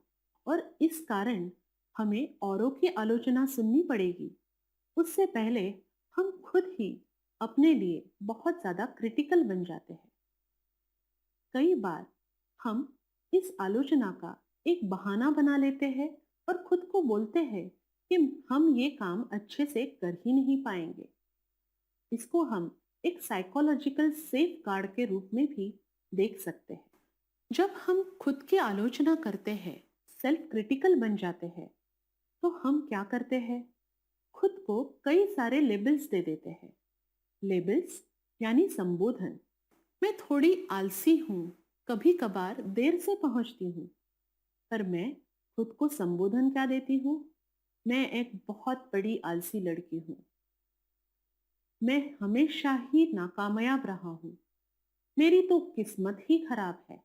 और इस कारण हमें औरों की आलोचना सुननी पड़ेगी, उससे पहले हम खुद ही अपने लिए बहुत ज्यादा क्रिटिकल बन जाते हैं। कई बार हम इस आलोचना का एक बहाना बना लेते हैं और खुद को बोलते हैं कि हम ये काम अच्छे से कर ही नहीं पाएंगे। इसको हम एक साइकोलॉजिकल सेफ गार्ड के रूप में भी देख सकते हैं। जब हम खुद की आलोचना करते हैं, सेल्फ क्रिटिकल बन जाते हैं, तो हम क्या करते हैं? खुद को कई सारे लेबल्स दे देते हैं। लेबल्स यानी संबोधन। मैं थोड़ी आलसी हूं, कभी कभार देर से पहुंचती हूं, पर मैं खुद को संबोधन क्या देती हूँ? मैं एक बहुत बड़ी आलसी लड़की हूं, मैं हमेशा ही नाकामयाब रहा हूं, मेरी तो किस्मत ही खराब है।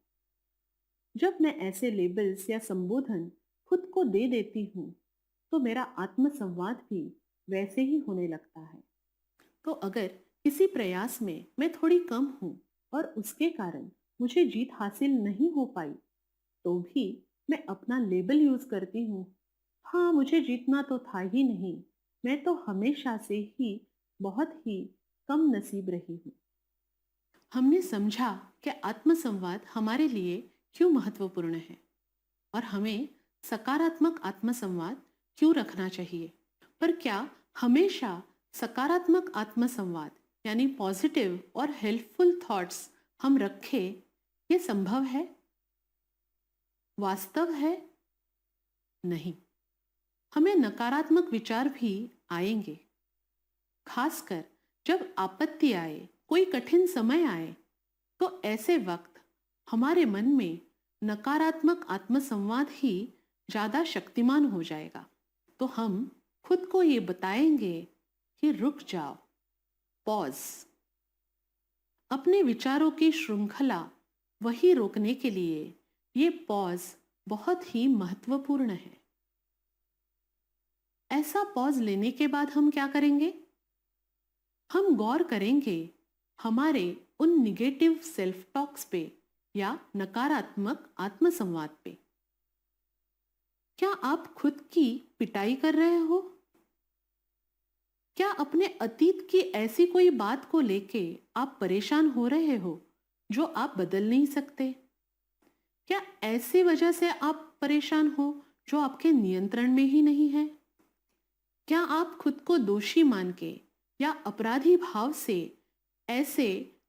जब मैं ऐसे लेबल्स या संबोधन खुद को दे देती हूँ, तो मेरा आत्मसंवाद भी वैसे ही होने लगता है। तो अगर किसी प्रयास में मैं थोड़ी कम हूँ और उसके कारण मुझे जीत हासिल नहीं हो पाई, तो भी मैं अपना लेबल यूज करती हूँ, हाँ मुझे जीतना तो था ही नहीं, मैं तो हमेशा से ही बहुत ही कम नसीब रही हूँ। हमने समझा कि आत्मसंवाद हमारे लिए क्यों महत्वपूर्ण है और हमें सकारात्मक आत्मसंवाद क्यों रखना चाहिए। पर क्या हमेशा सकारात्मक आत्मसंवाद यानी पॉजिटिव और हेल्पफुल थॉट्स हम रखें, ये संभव है? वास्तव है नहीं। हमें नकारात्मक विचार भी आएंगे, खासकर जब आपत्ति आए, कोई कठिन समय आए। तो ऐसे वक्त हमारे मन में नकारात्मक आत्मसंवाद ही ज्यादा शक्तिमान हो जाएगा। तो हम खुद को ये बताएंगे कि रुक जाओ, पॉज। अपने विचारों की श्रृंखला वही रोकने के लिए ये पॉज बहुत ही महत्वपूर्ण है। ऐसा पॉज लेने के बाद हम क्या करेंगे? हम गौर करेंगे हमारे उन निगेटिव सेल्फ टॉक्स पे या नकारात्मक आत्मसंवाद पे। क्या आप खुद की पिटाई कर रहे हो? क्या अपने अतीत की ऐसी कोई बात को लेके आप परेशान हो रहे हो जो आप बदल नहीं सकते? क्या ऐसी वजह से आप परेशान हो जो आपके नियंत्रण में ही नहीं है? क्या आप खुद को दोषी मान के या अपराधी भाव से ऐसे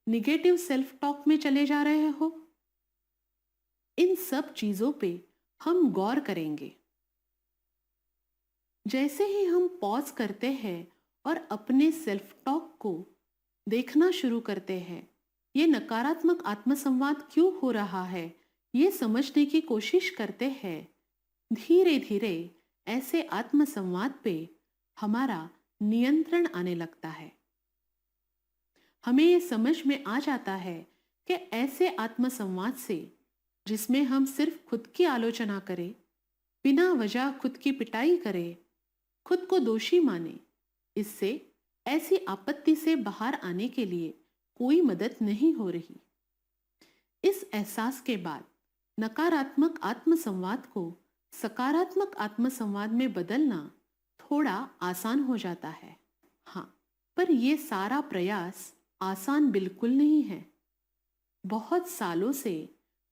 निगेटिव सेल्फ टॉक में चले जा रहे हो? इन सब चीजों पे हम गौर करेंगे। जैसे ही हम पॉज करते हैं और अपने सेल्फ टॉक को देखना शुरू करते हैं, ये नकारात्मक आत्मसंवाद क्यों हो रहा है ये समझने की कोशिश करते हैं, धीरे धीरे ऐसे आत्मसंवाद पे हमारा नियंत्रण आने लगता है। हमें ये समझ में आ जाता है कि ऐसे आत्मसंवाद से, जिसमें हम सिर्फ खुद की आलोचना करें, बिना वजह खुद की पिटाई करें, खुद को दोषी माने, इससे ऐसी आपत्ति से बाहर आने के लिए कोई मदद नहीं हो रही। इस एहसास के बाद नकारात्मक आत्मसंवाद को सकारात्मक आत्मसंवाद में बदलना थोड़ा आसान हो जाता है। हाँ, पर यह सारा प्रयास आसान बिल्कुल नहीं है। बहुत सालों से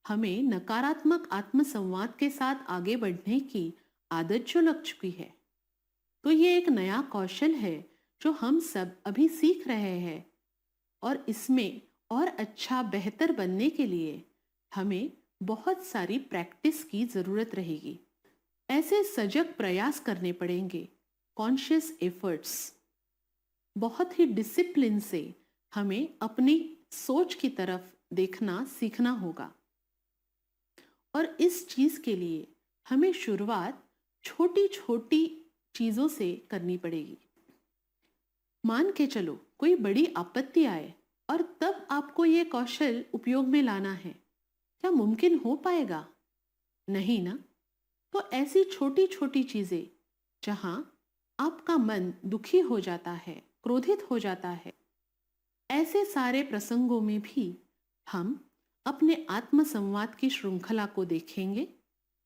हमें नकारात्मक आत्मसंवाद के साथ आगे बढ़ने की आदत जो लग चुकी है, तो ये एक नया कौशल है जो हम सब अभी सीख रहे हैं और इसमें और अच्छा बेहतर बनने के लिए हमें बहुत सारी प्रैक्टिस की जरूरत रहेगी। ऐसे सजग प्रयास करने पड़ेंगे, कॉन्शियस एफर्ट्स। बहुत ही डिसिप्लिन से हमें अपनी सोच की तरफ देखना सीखना होगा और इस चीज के लिए हमें शुरुआत छोटी छोटी चीजों से करनी पड़ेगी। मान के चलो कोई बड़ी आपत्ति आए और तब आपको ये कौशल उपयोग में लाना है, क्या मुमकिन हो पाएगा? नहीं ना। तो ऐसी छोटी छोटी चीजें जहां आपका मन दुखी हो जाता है, क्रोधित हो जाता है, ऐसे सारे प्रसंगों में भी हम अपने आत्मसंवाद की श्रृंखला को देखेंगे,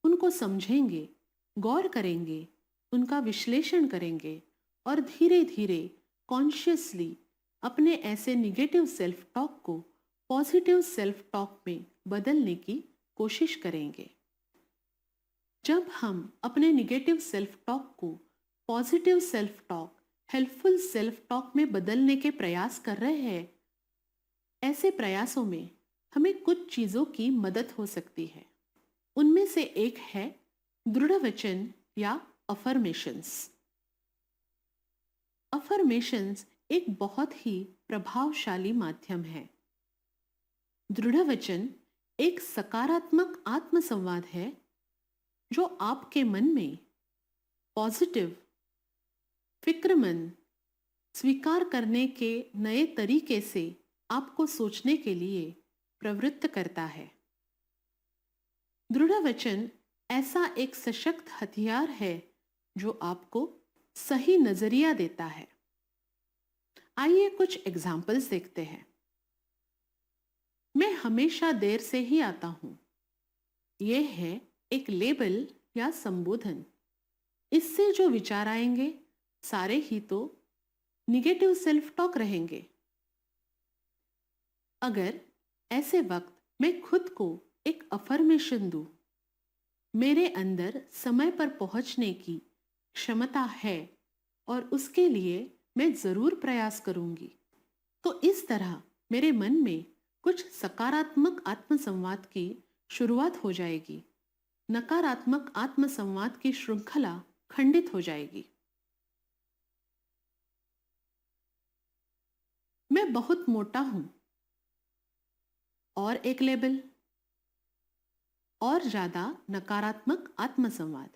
उनको समझेंगे, गौर करेंगे, उनका विश्लेषण करेंगे और धीरे धीरे कॉन्शियसली अपने ऐसे निगेटिव सेल्फ टॉक को पॉजिटिव सेल्फ टॉक में बदलने की कोशिश करेंगे। जब हम अपने निगेटिव सेल्फ टॉक को positive self talk, helpful self talk में बदलने के प्रयास कर रहे हैं, ऐसे प्रयासों में हमें कुछ चीजों की मदद हो सकती है। उनमें से एक है दृढ़ वचन या अफर्मेशंस। अफर्मेशंस एक बहुत ही प्रभावशाली माध्यम है। दृढ़ वचन एक सकारात्मक आत्मसंवाद है जो आपके मन में पॉजिटिव, फिक्रमंद, स्वीकार करने के नए तरीके से आपको सोचने के लिए प्रवृत्त करता है। दृढ़ वचन ऐसा एक सशक्त हथियार है जो आपको सही नजरिया देता है। आइए कुछ एग्जाम्पल्स देखते हैं। मैं हमेशा देर से ही आता हूं, यह है एक लेबल या संबोधन। इससे जो विचार आएंगे सारे ही तो निगेटिव सेल्फ टॉक रहेंगे। अगर ऐसे वक्त मैं खुद को एक अफर्मेशन दूं, मेरे अंदर समय पर पहुंचने की क्षमता है और उसके लिए मैं जरूर प्रयास करूंगी, तो इस तरह मेरे मन में कुछ सकारात्मक आत्मसंवाद की शुरुआत हो जाएगी। नकारात्मक आत्मसंवाद की श्रृंखला खंडित हो जाएगी। मैं बहुत मोटा हूं, और एक लेबल, और ज्यादा नकारात्मक आत्मसंवाद।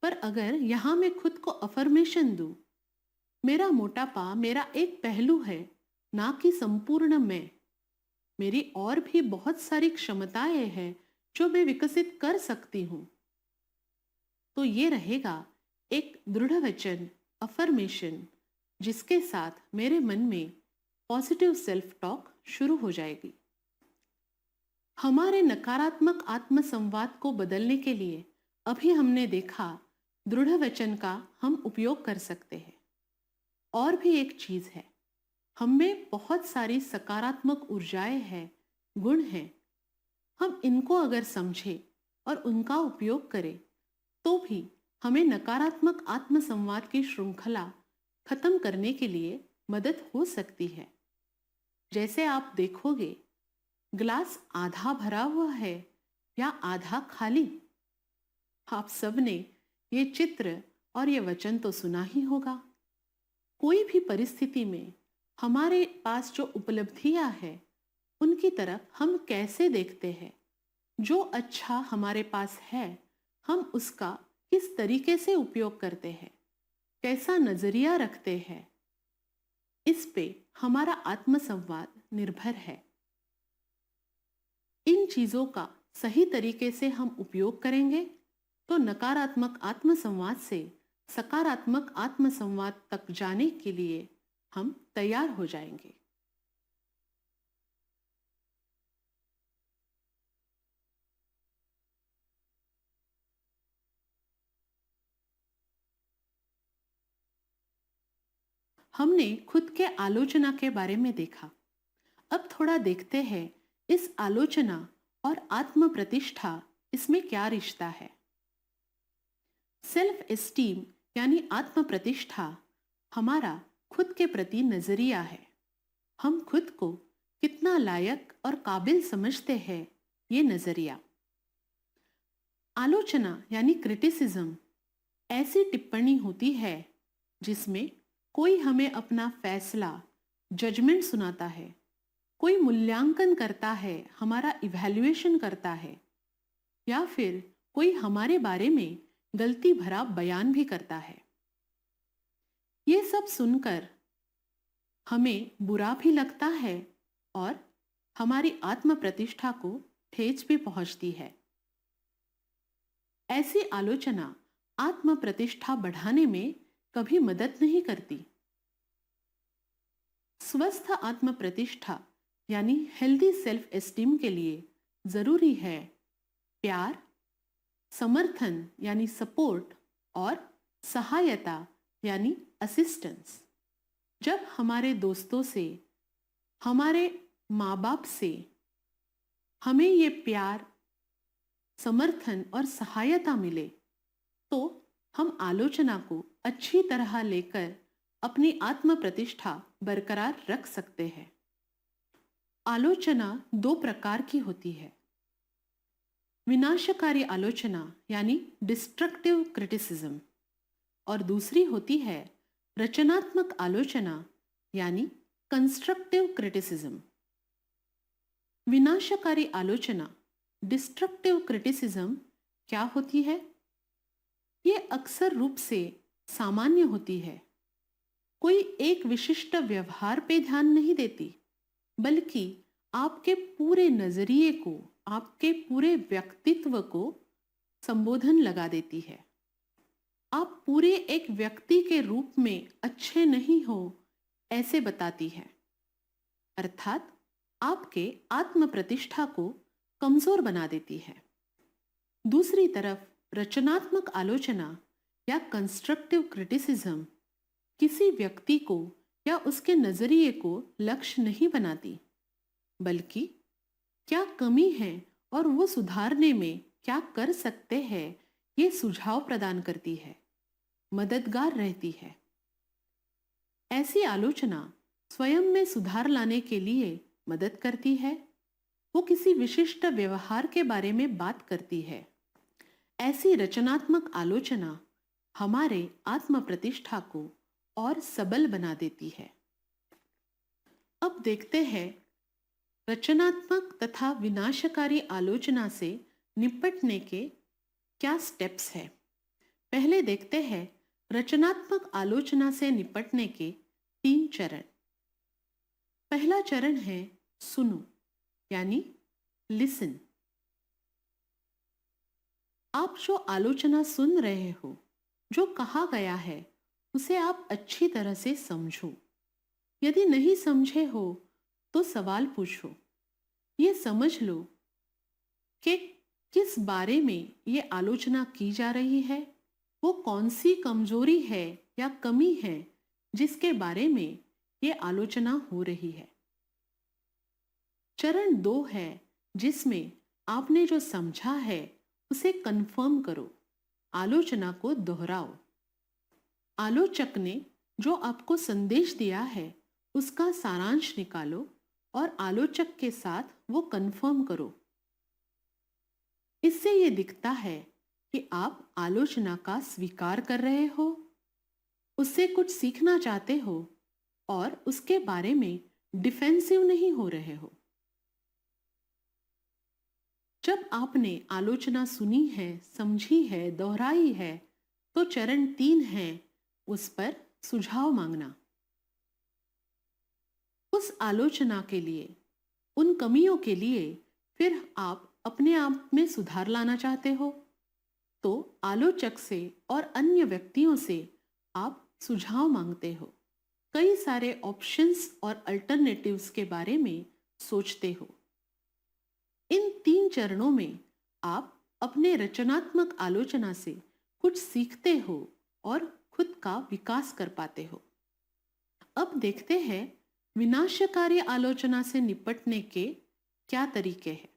पर अगर यहां मैं खुद को अफर्मेशन दूं, मेरा मोटापा मेरा एक पहलू है, ना कि संपूर्ण मैं। मेरी और भी बहुत सारी क्षमताएं हैं जो मैं विकसित कर सकती हूं। तो ये रहेगा एक दृढ़ वचन, अफर्मेशन, जिसके साथ मेरे मन में पॉजिटिव सेल्फ टॉक शुरू हो जाएगी। हमारे नकारात्मक आत्मसंवाद को बदलने के लिए अभी हमने देखा दृढ़ वचन का हम उपयोग कर सकते हैं। और भी एक चीज है, हम में बहुत सारी सकारात्मक ऊर्जाएं हैं, गुण हैं। हम इनको अगर समझें और उनका उपयोग करें, तो भी हमें नकारात्मक आत्मसंवाद की श्रृंखला खत्म करने के लिए मदद हो सकती है। जैसे आप देखोगे, ग्लास आधा भरा हुआ है या आधा खाली। आप सबने ये चित्र और ये वचन तो सुना ही होगा। कोई भी परिस्थिति में हमारे पास जो उपलब्धियां हैं, उनकी तरफ हम कैसे देखते हैं, जो अच्छा हमारे पास है, हम उसका किस तरीके से उपयोग करते हैं, कैसा नजरिया रखते हैं, इस पे हमारा आत्मसंवाद निर्भर है। इन चीजों का सही तरीके से हम उपयोग करेंगे तो नकारात्मक आत्मसंवाद से सकारात्मक आत्मसंवाद तक जाने के लिए हम तैयार हो जाएंगे। हमने खुद के आलोचना के बारे में देखा। अब थोड़ा देखते हैं इस आलोचना और आत्म प्रतिष्ठा, इसमें क्या रिश्ता है। सेल्फ एस्टीम यानी आत्म प्रतिष्ठा हमारा खुद के प्रति नजरिया है। हम खुद को कितना लायक और काबिल समझते हैं, ये नजरिया। आलोचना यानी क्रिटिसिज्म ऐसी टिप्पणी होती है जिसमें कोई हमें अपना फैसला, जजमेंट सुनाता है, कोई मूल्यांकन करता है, हमारा इवैल्यूएशन करता है, या फिर कोई हमारे बारे में गलती भरा बयान भी करता है। ये सब सुनकर हमें बुरा भी लगता है और हमारी आत्म प्रतिष्ठा को ठेस भी पहुंचती है। ऐसी आलोचना आत्म प्रतिष्ठा बढ़ाने में कभी मदद नहीं करती। स्वस्थ आत्म प्रतिष्ठा यानी हेल्दी सेल्फ एस्टीम के लिए जरूरी है प्यार, समर्थन यानी सपोर्ट, और सहायता यानी असिस्टेंस। जब हमारे दोस्तों से, हमारे माँ बाप से हमें ये प्यार, समर्थन और सहायता मिले, तो हम आलोचना को अच्छी तरह लेकर अपनी आत्म प्रतिष्ठा बरकरार रख सकते हैं। आलोचना दो प्रकार की होती है। विनाशकारी आलोचना यानी डिस्ट्रक्टिव क्रिटिसिज्म, और दूसरी होती है रचनात्मक आलोचना यानी कंस्ट्रक्टिव क्रिटिसिज्म। विनाशकारी आलोचना, डिस्ट्रक्टिव क्रिटिसिज्म क्या होती है? ये अक्सर रूप से सामान्य होती है। कोई एक विशिष्ट व्यवहार पे ध्यान नहीं देती, बल्कि आपके पूरे नजरिए को, आपके पूरे व्यक्तित्व को संबोधन लगा देती है। आप पूरे एक व्यक्ति के रूप में अच्छे नहीं हो, ऐसे बताती है। अर्थात आपके आत्म प्रतिष्ठा को कमजोर बना देती है। दूसरी तरफ रचनात्मक आलोचना या कंस्ट्रक्टिव क्रिटिसिज्म किसी व्यक्ति को या उसके नजरिए को लक्ष्य नहीं बनाती, बल्कि क्या कमी है और वो सुधारने में क्या कर सकते हैं ये सुझाव प्रदान करती है, मददगार रहती है। ऐसी आलोचना स्वयं में सुधार लाने के लिए मदद करती है। वो किसी विशिष्ट व्यवहार के बारे में बात करती है। ऐसी रचनात्मक आलोचना हमारे आत्म प्रतिष्ठा को और सबल बना देती है। अब देखते हैं रचनात्मक तथा विनाशकारी आलोचना से निपटने के क्या स्टेप्स हैं। पहले देखते हैं रचनात्मक आलोचना से निपटने के 3 चरण। पहला चरण है सुनो, यानी लिसन। आप जो आलोचना सुन रहे हो, जो कहा गया है, उसे आप अच्छी तरह से समझो। यदि नहीं समझे हो तो सवाल पूछो। ये समझ लो कि किस बारे में ये आलोचना की जा रही है, वो कौन सी कमजोरी है या कमी है जिसके बारे में ये आलोचना हो रही है। चरण 2 है जिसमें आपने जो समझा है उसे कंफर्म करो, आलोचना को दोहराओ। आलोचक ने जो आपको संदेश दिया है उसका सारांश निकालो और आलोचक के साथ वो कंफर्म करो। इससे ये दिखता है कि आप आलोचना का स्वीकार कर रहे हो, उससे कुछ सीखना चाहते हो और उसके बारे में डिफेंसिव नहीं हो रहे हो। जब आपने आलोचना सुनी है, समझी है, दोहराई है, तो चरण 3 है उस पर सुझाव मांगना। उस आलोचना के लिए, उन कमियों के लिए फिर आप अपने आप में सुधार लाना चाहते हो तो आलोचक से और अन्य व्यक्तियों से आप सुझाव मांगते हो। कई सारे ऑप्शंस और अल्टरनेटिव्स के बारे में सोचते हो। इन 3 चरणों में आप अपने रचनात्मक आलोचना से कुछ सीखते हो और खुद का विकास कर पाते हो। अब देखते हैं विनाशकारी आलोचना से निपटने के क्या तरीके हैं।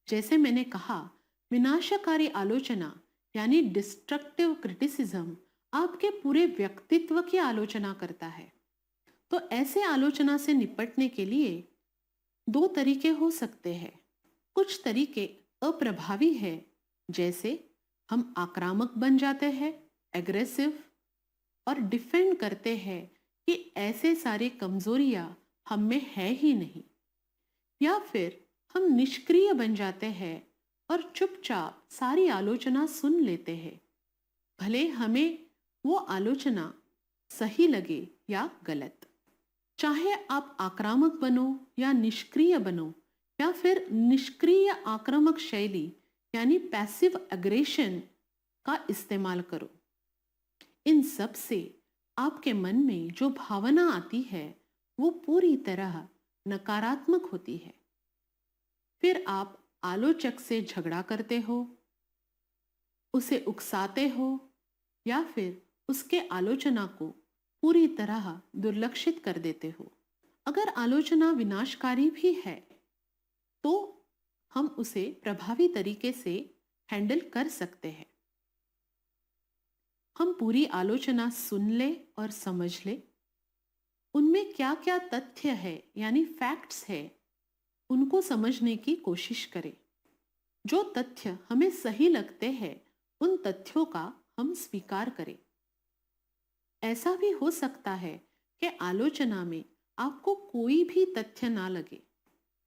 जैसे मैंने कहा, विनाशकारी आलोचना यानी डिस्ट्रक्टिव क्रिटिसिज्म आपके पूरे व्यक्तित्व की आलोचना करता है। तो ऐसे आलोचना से निपटने के लिए 2 तरीके हो सकते हैं। कुछ तरीके अप्रभावी है, जैसे हम आक्रामक बन जाते हैं, एग्रेसिव, और डिफेंड करते हैं कि ऐसे सारे कमजोरियां हम में है ही नहीं। या फिर हम निष्क्रिय बन जाते हैं और चुपचाप सारी आलोचना सुन लेते हैं, भले हमें वो आलोचना सही लगे या गलत। चाहे आप आक्रामक बनो या निष्क्रिय बनो या फिर निष्क्रिय आक्रामक शैली यानी पैसिव एग्रेशन का इस्तेमाल करो, इन सब से आपके मन में जो भावना आती है वो पूरी तरह नकारात्मक होती है। फिर आप आलोचक से झगड़ा करते हो, उसे उकसाते हो या फिर उसके आलोचना को पूरी तरह दुर्लक्षित कर देते हो। अगर आलोचना विनाशकारी भी है तो हम उसे प्रभावी तरीके से हैंडल कर सकते हैं। हम पूरी आलोचना सुन ले और समझ ले, उनमें क्या क्या तथ्य है यानी फैक्ट्स है उनको समझने की कोशिश करें। जो तथ्य हमें सही लगते हैं उन तथ्यों का हम स्वीकार करें। ऐसा भी हो सकता है कि आलोचना में आपको कोई भी तथ्य ना लगे।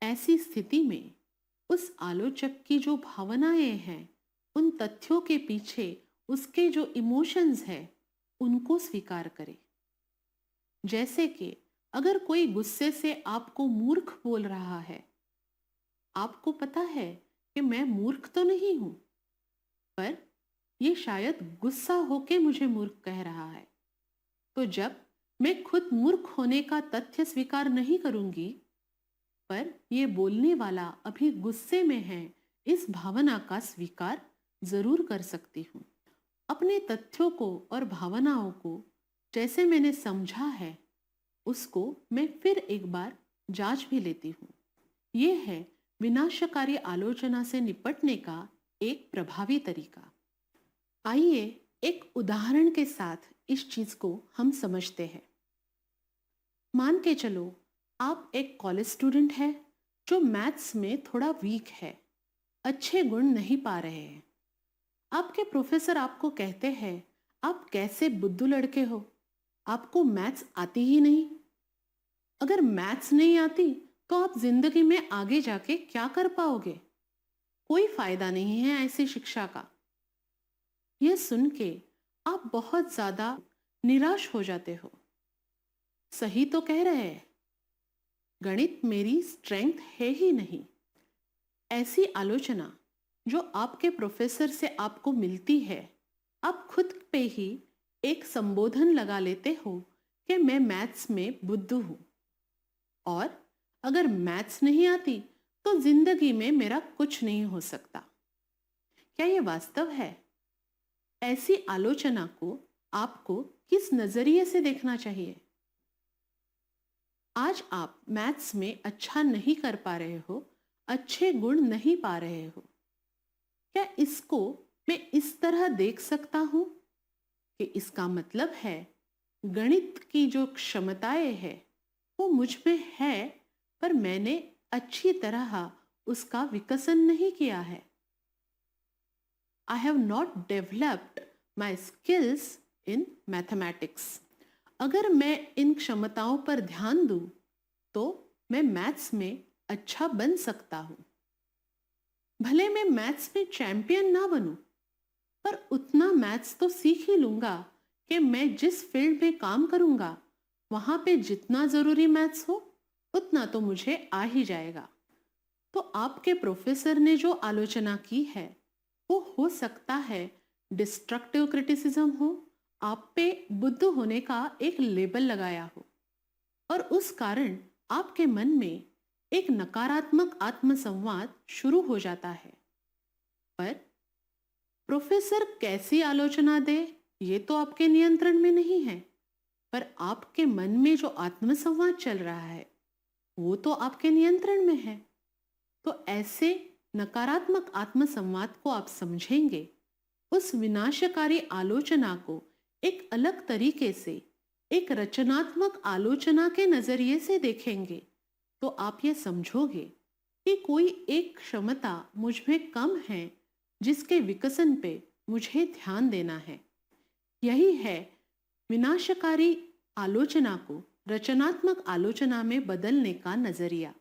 ऐसी स्थिति में उस आलोचक की जो भावनाएं हैं, उन तथ्यों के पीछे उसके जो इमोशंस है उनको स्वीकार करें। जैसे कि अगर कोई गुस्से से आपको मूर्ख बोल रहा है, आपको पता है कि मैं मूर्ख तो नहीं हूं, पर यह शायद गुस्सा होके मुझे मूर्ख कह रहा है। तो जब मैं खुद मूर्ख होने का तथ्य स्वीकार नहीं करूंगी, पर यह बोलने वाला अभी गुस्से में है, इस भावना का स्वीकार जरूर कर सकती हूँ। अपने तथ्यों को और भावनाओं को जैसे मैंने समझा है उसको मैं फिर एक बार जांच भी लेती हूँ। ये है विनाशकारी आलोचना से निपटने का एक प्रभावी तरीका। आइए एक उदाहरण के साथ इस चीज को हम समझते हैं। मान के चलो आप एक कॉलेज स्टूडेंट है जो मैथ्स में थोड़ा वीक है, अच्छे गुण नहीं पा रहे हैं। आपके प्रोफेसर आपको कहते हैं, आप कैसे बुद्धू लड़के हो, आपको मैथ्स आती ही नहीं। अगर मैथ्स नहीं आती तो आप जिंदगी में आगे जाके क्या कर पाओगे? कोई फायदा नहीं है ऐसी शिक्षा का। यह सुन के आप बहुत ज्यादा निराश हो जाते हो। सही तो कह रहे हैं, गणित मेरी स्ट्रेंथ है ही नहीं। ऐसी आलोचना जो आपके प्रोफेसर से आपको मिलती है, आप खुद पे ही एक संबोधन लगा लेते हो कि मैं मैथ्स में बुद्धू हूं, और अगर मैथ्स नहीं आती तो जिंदगी में मेरा कुछ नहीं हो सकता। क्या यह वास्तव है? ऐसी आलोचना को आपको किस नजरिए से देखना चाहिए? आज आप मैथ्स में अच्छा नहीं कर पा रहे हो, अच्छे गुण नहीं पा रहे हो। क्या इसको मैं इस तरह देख सकता हूं कि इसका मतलब है गणित की जो क्षमताएं है वो मुझ में है, पर मैंने अच्छी तरह उसका विकसन नहीं किया है। I have not developed my skills in mathematics. अगर मैं इन क्षमताओं पर ध्यान दूं तो मैं मैथ्स में अच्छा बन सकता हूं। भले मैं मैथ्स में चैंपियन ना बनूं, पर उतना मैथ्स तो सीख ही लूंगा कि मैं जिस फील्ड में काम करूंगा वहां पे जितना जरूरी मैथ्स हो उतना तो मुझे आ ही जाएगा। तो आपके प्रोफेसर ने जो आलोचना की है वो हो सकता है डिस्ट्रक्टिव क्रिटिसिज्म हो, आप पे बुद्धू होने का एक लेबल लगाया हो, और उस कारण आपके मन में एक नकारात्मक आत्मसंवाद शुरू हो जाता है। पर प्रोफेसर कैसी आलोचना दे ये तो आपके नियंत्रण में नहीं है, पर आपके मन में जो आत्मसंवाद चल रहा है वो तो आपके नियंत्रण में है। तो ऐसे नकारात्मक आत्मसंवाद को आप समझेंगे, उस विनाशकारी आलोचना को एक अलग तरीके से, एक रचनात्मक आलोचना के नजरिए से देखेंगे, तो आप ये समझोगे कि कोई एक क्षमता मुझ में कम है जिसके विकसन पे मुझे ध्यान देना है। यही है विनाशकारी आलोचना को रचनात्मक आलोचना में बदलने का नजरिया।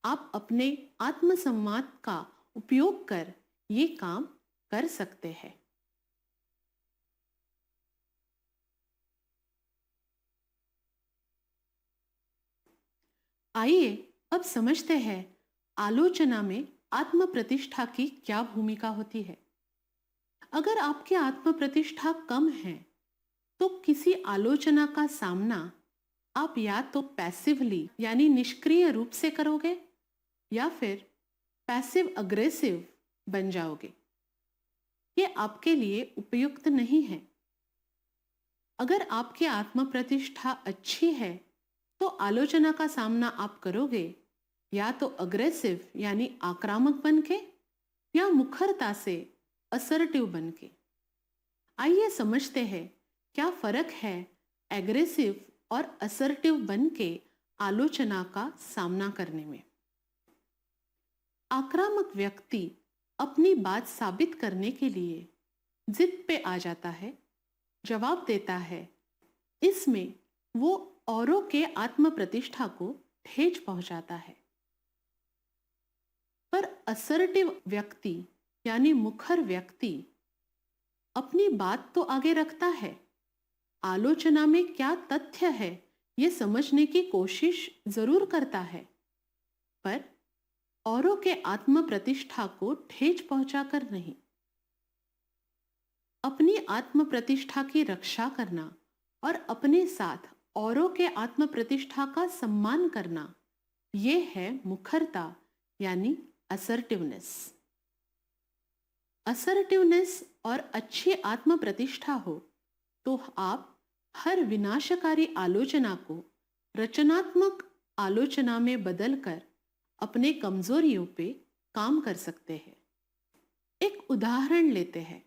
आप अपने आत्मसंवाद का उपयोग कर ये काम कर सकते हैं। आइए अब समझते हैं आलोचना में आत्म प्रतिष्ठा की क्या भूमिका होती है। अगर आपकी आत्म प्रतिष्ठा कम है तो किसी आलोचना का सामना आप या तो पैसिवली यानी निष्क्रिय रूप से करोगे या फिर पैसिव अग्रेसिव बन जाओगे। ये आपके लिए उपयुक्त नहीं है। अगर आपकी आत्म प्रतिष्ठा अच्छी है तो आलोचना का सामना आप करोगे या तो अग्रेसिव यानी आक्रामक बन के, या मुखरता से असर्टिव बन के। आइए समझते हैं क्या फर्क है एग्रेसिव और असर्टिव बन के आलोचना का सामना करने में। आक्रामक व्यक्ति अपनी बात साबित करने के लिए जिद पे आ जाता है, जवाब देता है। इसमें वो औरों के आत्म प्रतिष्ठा को ठेस पहुंचाता है। पर असर्टिव व्यक्ति यानी मुखर व्यक्ति अपनी बात तो आगे रखता है, आलोचना में क्या तथ्य है ये समझने की कोशिश जरूर करता है, पर औरों के आत्म प्रतिष्ठा को ठेस पहुंचाकर नहीं। अपनी आत्म प्रतिष्ठा की रक्षा करना और अपने साथ औरों के आत्म प्रतिष्ठा का सम्मान करना, यह है मुखरता यानी असर्टिवनेस। असर्टिवनेस और अच्छी आत्म प्रतिष्ठा हो तो आप हर विनाशकारी आलोचना को रचनात्मक आलोचना में बदलकर अपने कमजोरियों पे काम कर सकते हैं। एक उदाहरण लेते हैं।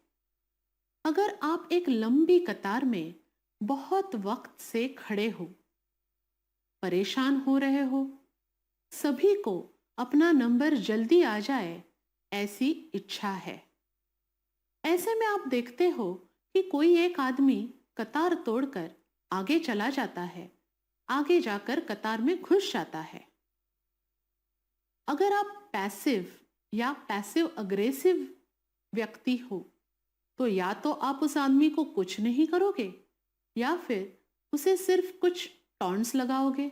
अगर आप एक लंबी कतार में बहुत वक्त से खड़े हो, परेशान हो रहे हो, सभी को अपना नंबर जल्दी आ जाए ऐसी इच्छा है, ऐसे में आप देखते हो कि कोई एक आदमी कतार तोड़कर आगे चला जाता है, आगे जाकर कतार में घुस जाता है। अगर आप पैसिव या पैसिव अग्रेसिव व्यक्ति हो तो या तो आप उस आदमी को कुछ नहीं करोगे या फिर उसे सिर्फ कुछ टॉन्ट्स लगाओगे।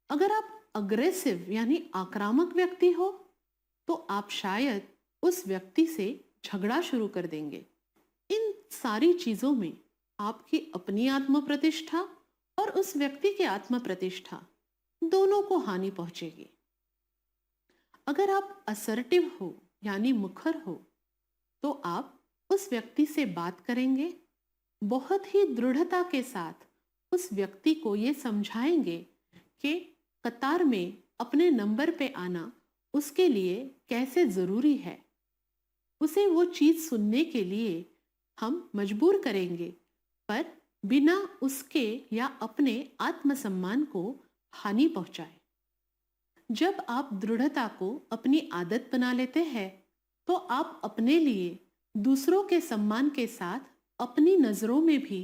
अगर आप अग्रेसिव यानी आक्रामक व्यक्ति हो तो आप शायद उस व्यक्ति से झगड़ा शुरू कर देंगे। इन सारी चीजों में आपकी अपनी आत्म प्रतिष्ठा और उस व्यक्ति की आत्म प्रतिष्ठा दोनों को हानि पहुंचेगी। अगर आप असर्टिव हो यानी मुखर हो तो आप उस व्यक्ति से बात करेंगे, बहुत ही दृढ़ता के साथ उस व्यक्ति को ये समझाएंगे कि कतार में अपने नंबर पे आना उसके लिए कैसे जरूरी है। उसे वो चीज सुनने के लिए हम मजबूर करेंगे, पर बिना उसके या अपने आत्मसम्मान को हानि पहुंचाए। जब आप दृढ़ता को अपनी आदत बना लेते हैं तो आप अपने लिए दूसरों के सम्मान के साथ अपनी नजरों में भी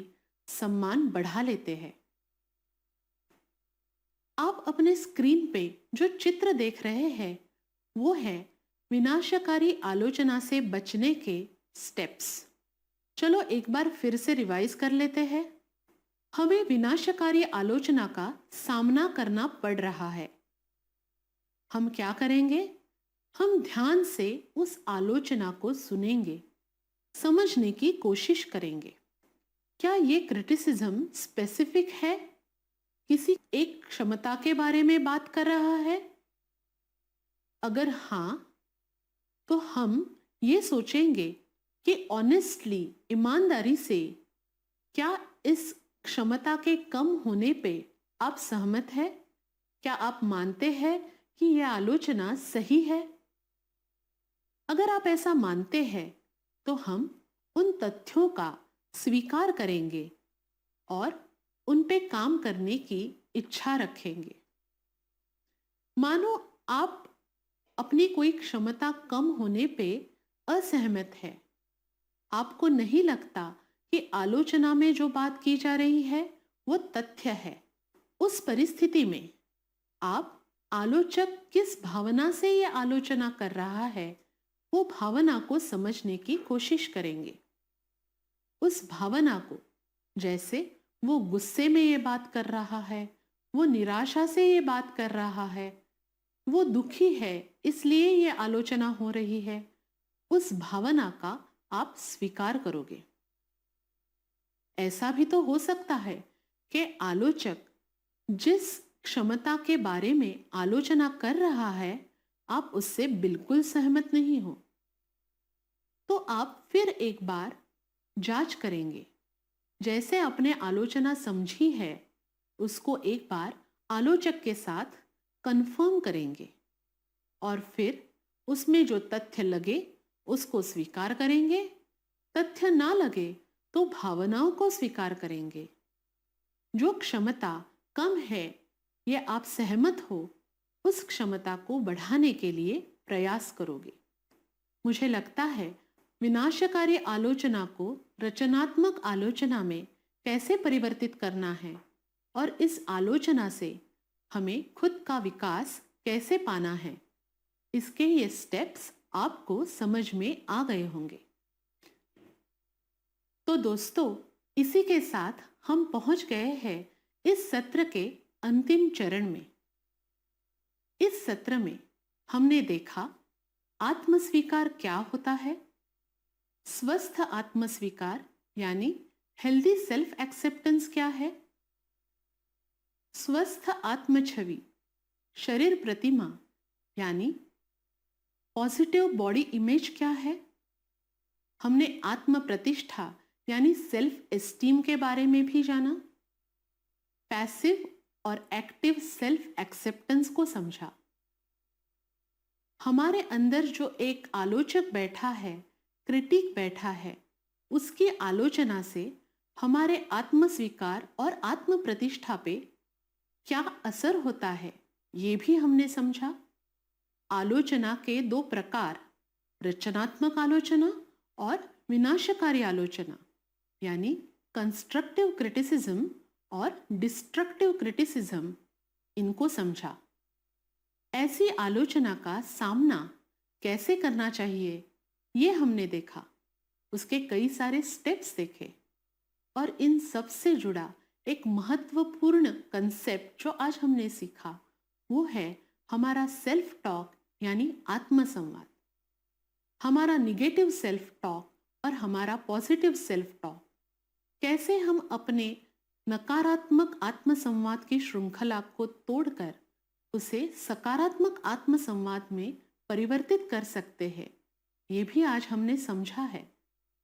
सम्मान बढ़ा लेते हैं। आप अपने स्क्रीन पे जो चित्र देख रहे हैं वो है विनाशकारी आलोचना से बचने के स्टेप्स। चलो एक बार फिर से रिवाइज कर लेते हैं। हमें विनाशकारी आलोचना का सामना करना पड़ रहा है। हम क्या करेंगे? हम ध्यान से उस आलोचना को सुनेंगे, समझने की कोशिश करेंगे। क्या ये क्रिटिसिज्म स्पेसिफिक है, किसी एक क्षमता के बारे में बात कर रहा है? अगर हाँ, तो हम ये सोचेंगे कि ऑनेस्टली, ईमानदारी से, क्या इस क्षमता के कम होने पे आप सहमत हैं? क्या आप मानते हैं कि यह आलोचना सही है? अगर आप ऐसा मानते हैं तो हम उन तथ्यों का स्वीकार करेंगे और उन पे काम करने की इच्छा रखेंगे। मानो आप अपनी कोई क्षमता कम होने पे असहमत है, आपको नहीं लगता कि आलोचना में जो बात की जा रही है वो तथ्य है। उस परिस्थिति में आप आलोचक किस भावना से ये आलोचना कर रहा है वो भावना को समझने की कोशिश करेंगे। उस भावना को, जैसे वो गुस्से में ये बात कर रहा है, वो निराशा से ये बात कर रहा है, वो दुखी है इसलिए ये आलोचना हो रही है, उस भावना का आप स्वीकार करोगे। ऐसा भी तो हो सकता है कि आलोचक जिस क्षमता के बारे में आलोचना कर रहा है आप उससे बिल्कुल सहमत नहीं हो, तो आप फिर एक बार जांच करेंगे। जैसे आपने आलोचना समझी है उसको एक बार आलोचक के साथ कंफर्म करेंगे और फिर उसमें जो तथ्य लगे उसको स्वीकार करेंगे, तथ्य ना लगे तो भावनाओं को स्वीकार करेंगे। जो क्षमता कम है ये आप सहमत हो, उस क्षमता को बढ़ाने के लिए प्रयास करोगे। मुझे लगता है विनाशकारी आलोचना को रचनात्मक आलोचना में कैसे परिवर्तित करना है और इस आलोचना से हमें खुद का विकास कैसे पाना है, इसके ये स्टेप्स आपको समझ में आ गए होंगे। तो दोस्तों, इसी के साथ हम पहुंच गए हैं इस सत्र के अंतिम चरण में। इस सत्र में हमने देखा आत्मस्वीकार क्या होता है, स्वस्थ आत्मस्वीकार यानी हेल्दी सेल्फ एक्सेप्टेंस क्या है, स्वस्थ आत्मछवि शरीर प्रतिमा यानी पॉजिटिव बॉडी इमेज क्या है। हमने आत्म प्रतिष्ठा यानी सेल्फ एस्टीम के बारे में भी जाना। पैसिव और एक्टिव सेल्फ एक्सेप्टेंस को समझा। हमारे अंदर जो एक आलोचक बैठा है, क्रिटिक बैठा है, उसकी आलोचना से हमारे आत्मस्वीकार और आत्म प्रतिष्ठा पे क्या असर होता है, ये भी हमने समझा। आलोचना के दो प्रकार, रचनात्मक आलोचना और विनाशकारी आलोचना, यानी कंस्ट्रक्टिव क्रिटिसिज्म और डिस्ट्रक्टिव क्रिटिसिज्म, इनको समझा। ऐसी आलोचना का सामना कैसे करना चाहिए, ये हमने देखा। उसके कई सारे स्टेप्स देखे और इन सब से जुड़ा एक महत्वपूर्ण कंसेप्ट जो आज हमने सीखा, वो है हमारा सेल्फ टॉक यानी आत्मसंवाद। हमारा निगेटिव सेल्फ टॉक और हमारा पॉजिटिव सेल्फ टॉक, कैसे हम अपने नकारात्मक आत्मसंवाद की श्रृंखला को तोड़कर उसे सकारात्मक आत्मसंवाद में परिवर्तित कर सकते हैं, ये भी आज हमने समझा है।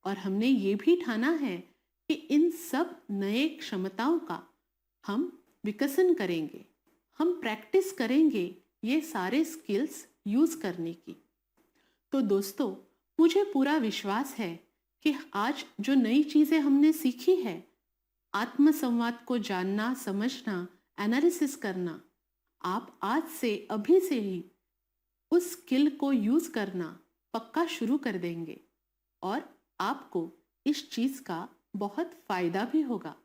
और हमने ये भी ठाना है कि इन सब नए क्षमताओं का हम विकसन करेंगे, हम प्रैक्टिस करेंगे ये सारे स्किल्स यूज करने की। तो दोस्तों, मुझे पूरा विश्वास है कि आज जो नई चीजें हमने सीखी है, आत्मसंवाद को जानना, समझना, एनालिसिस करना, आप आज से, अभी से ही उस स्किल को यूज करना पक्का शुरू कर देंगे और आपको इस चीज का बहुत फायदा भी होगा।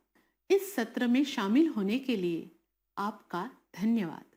इस सत्र में शामिल होने के लिए आपका धन्यवाद।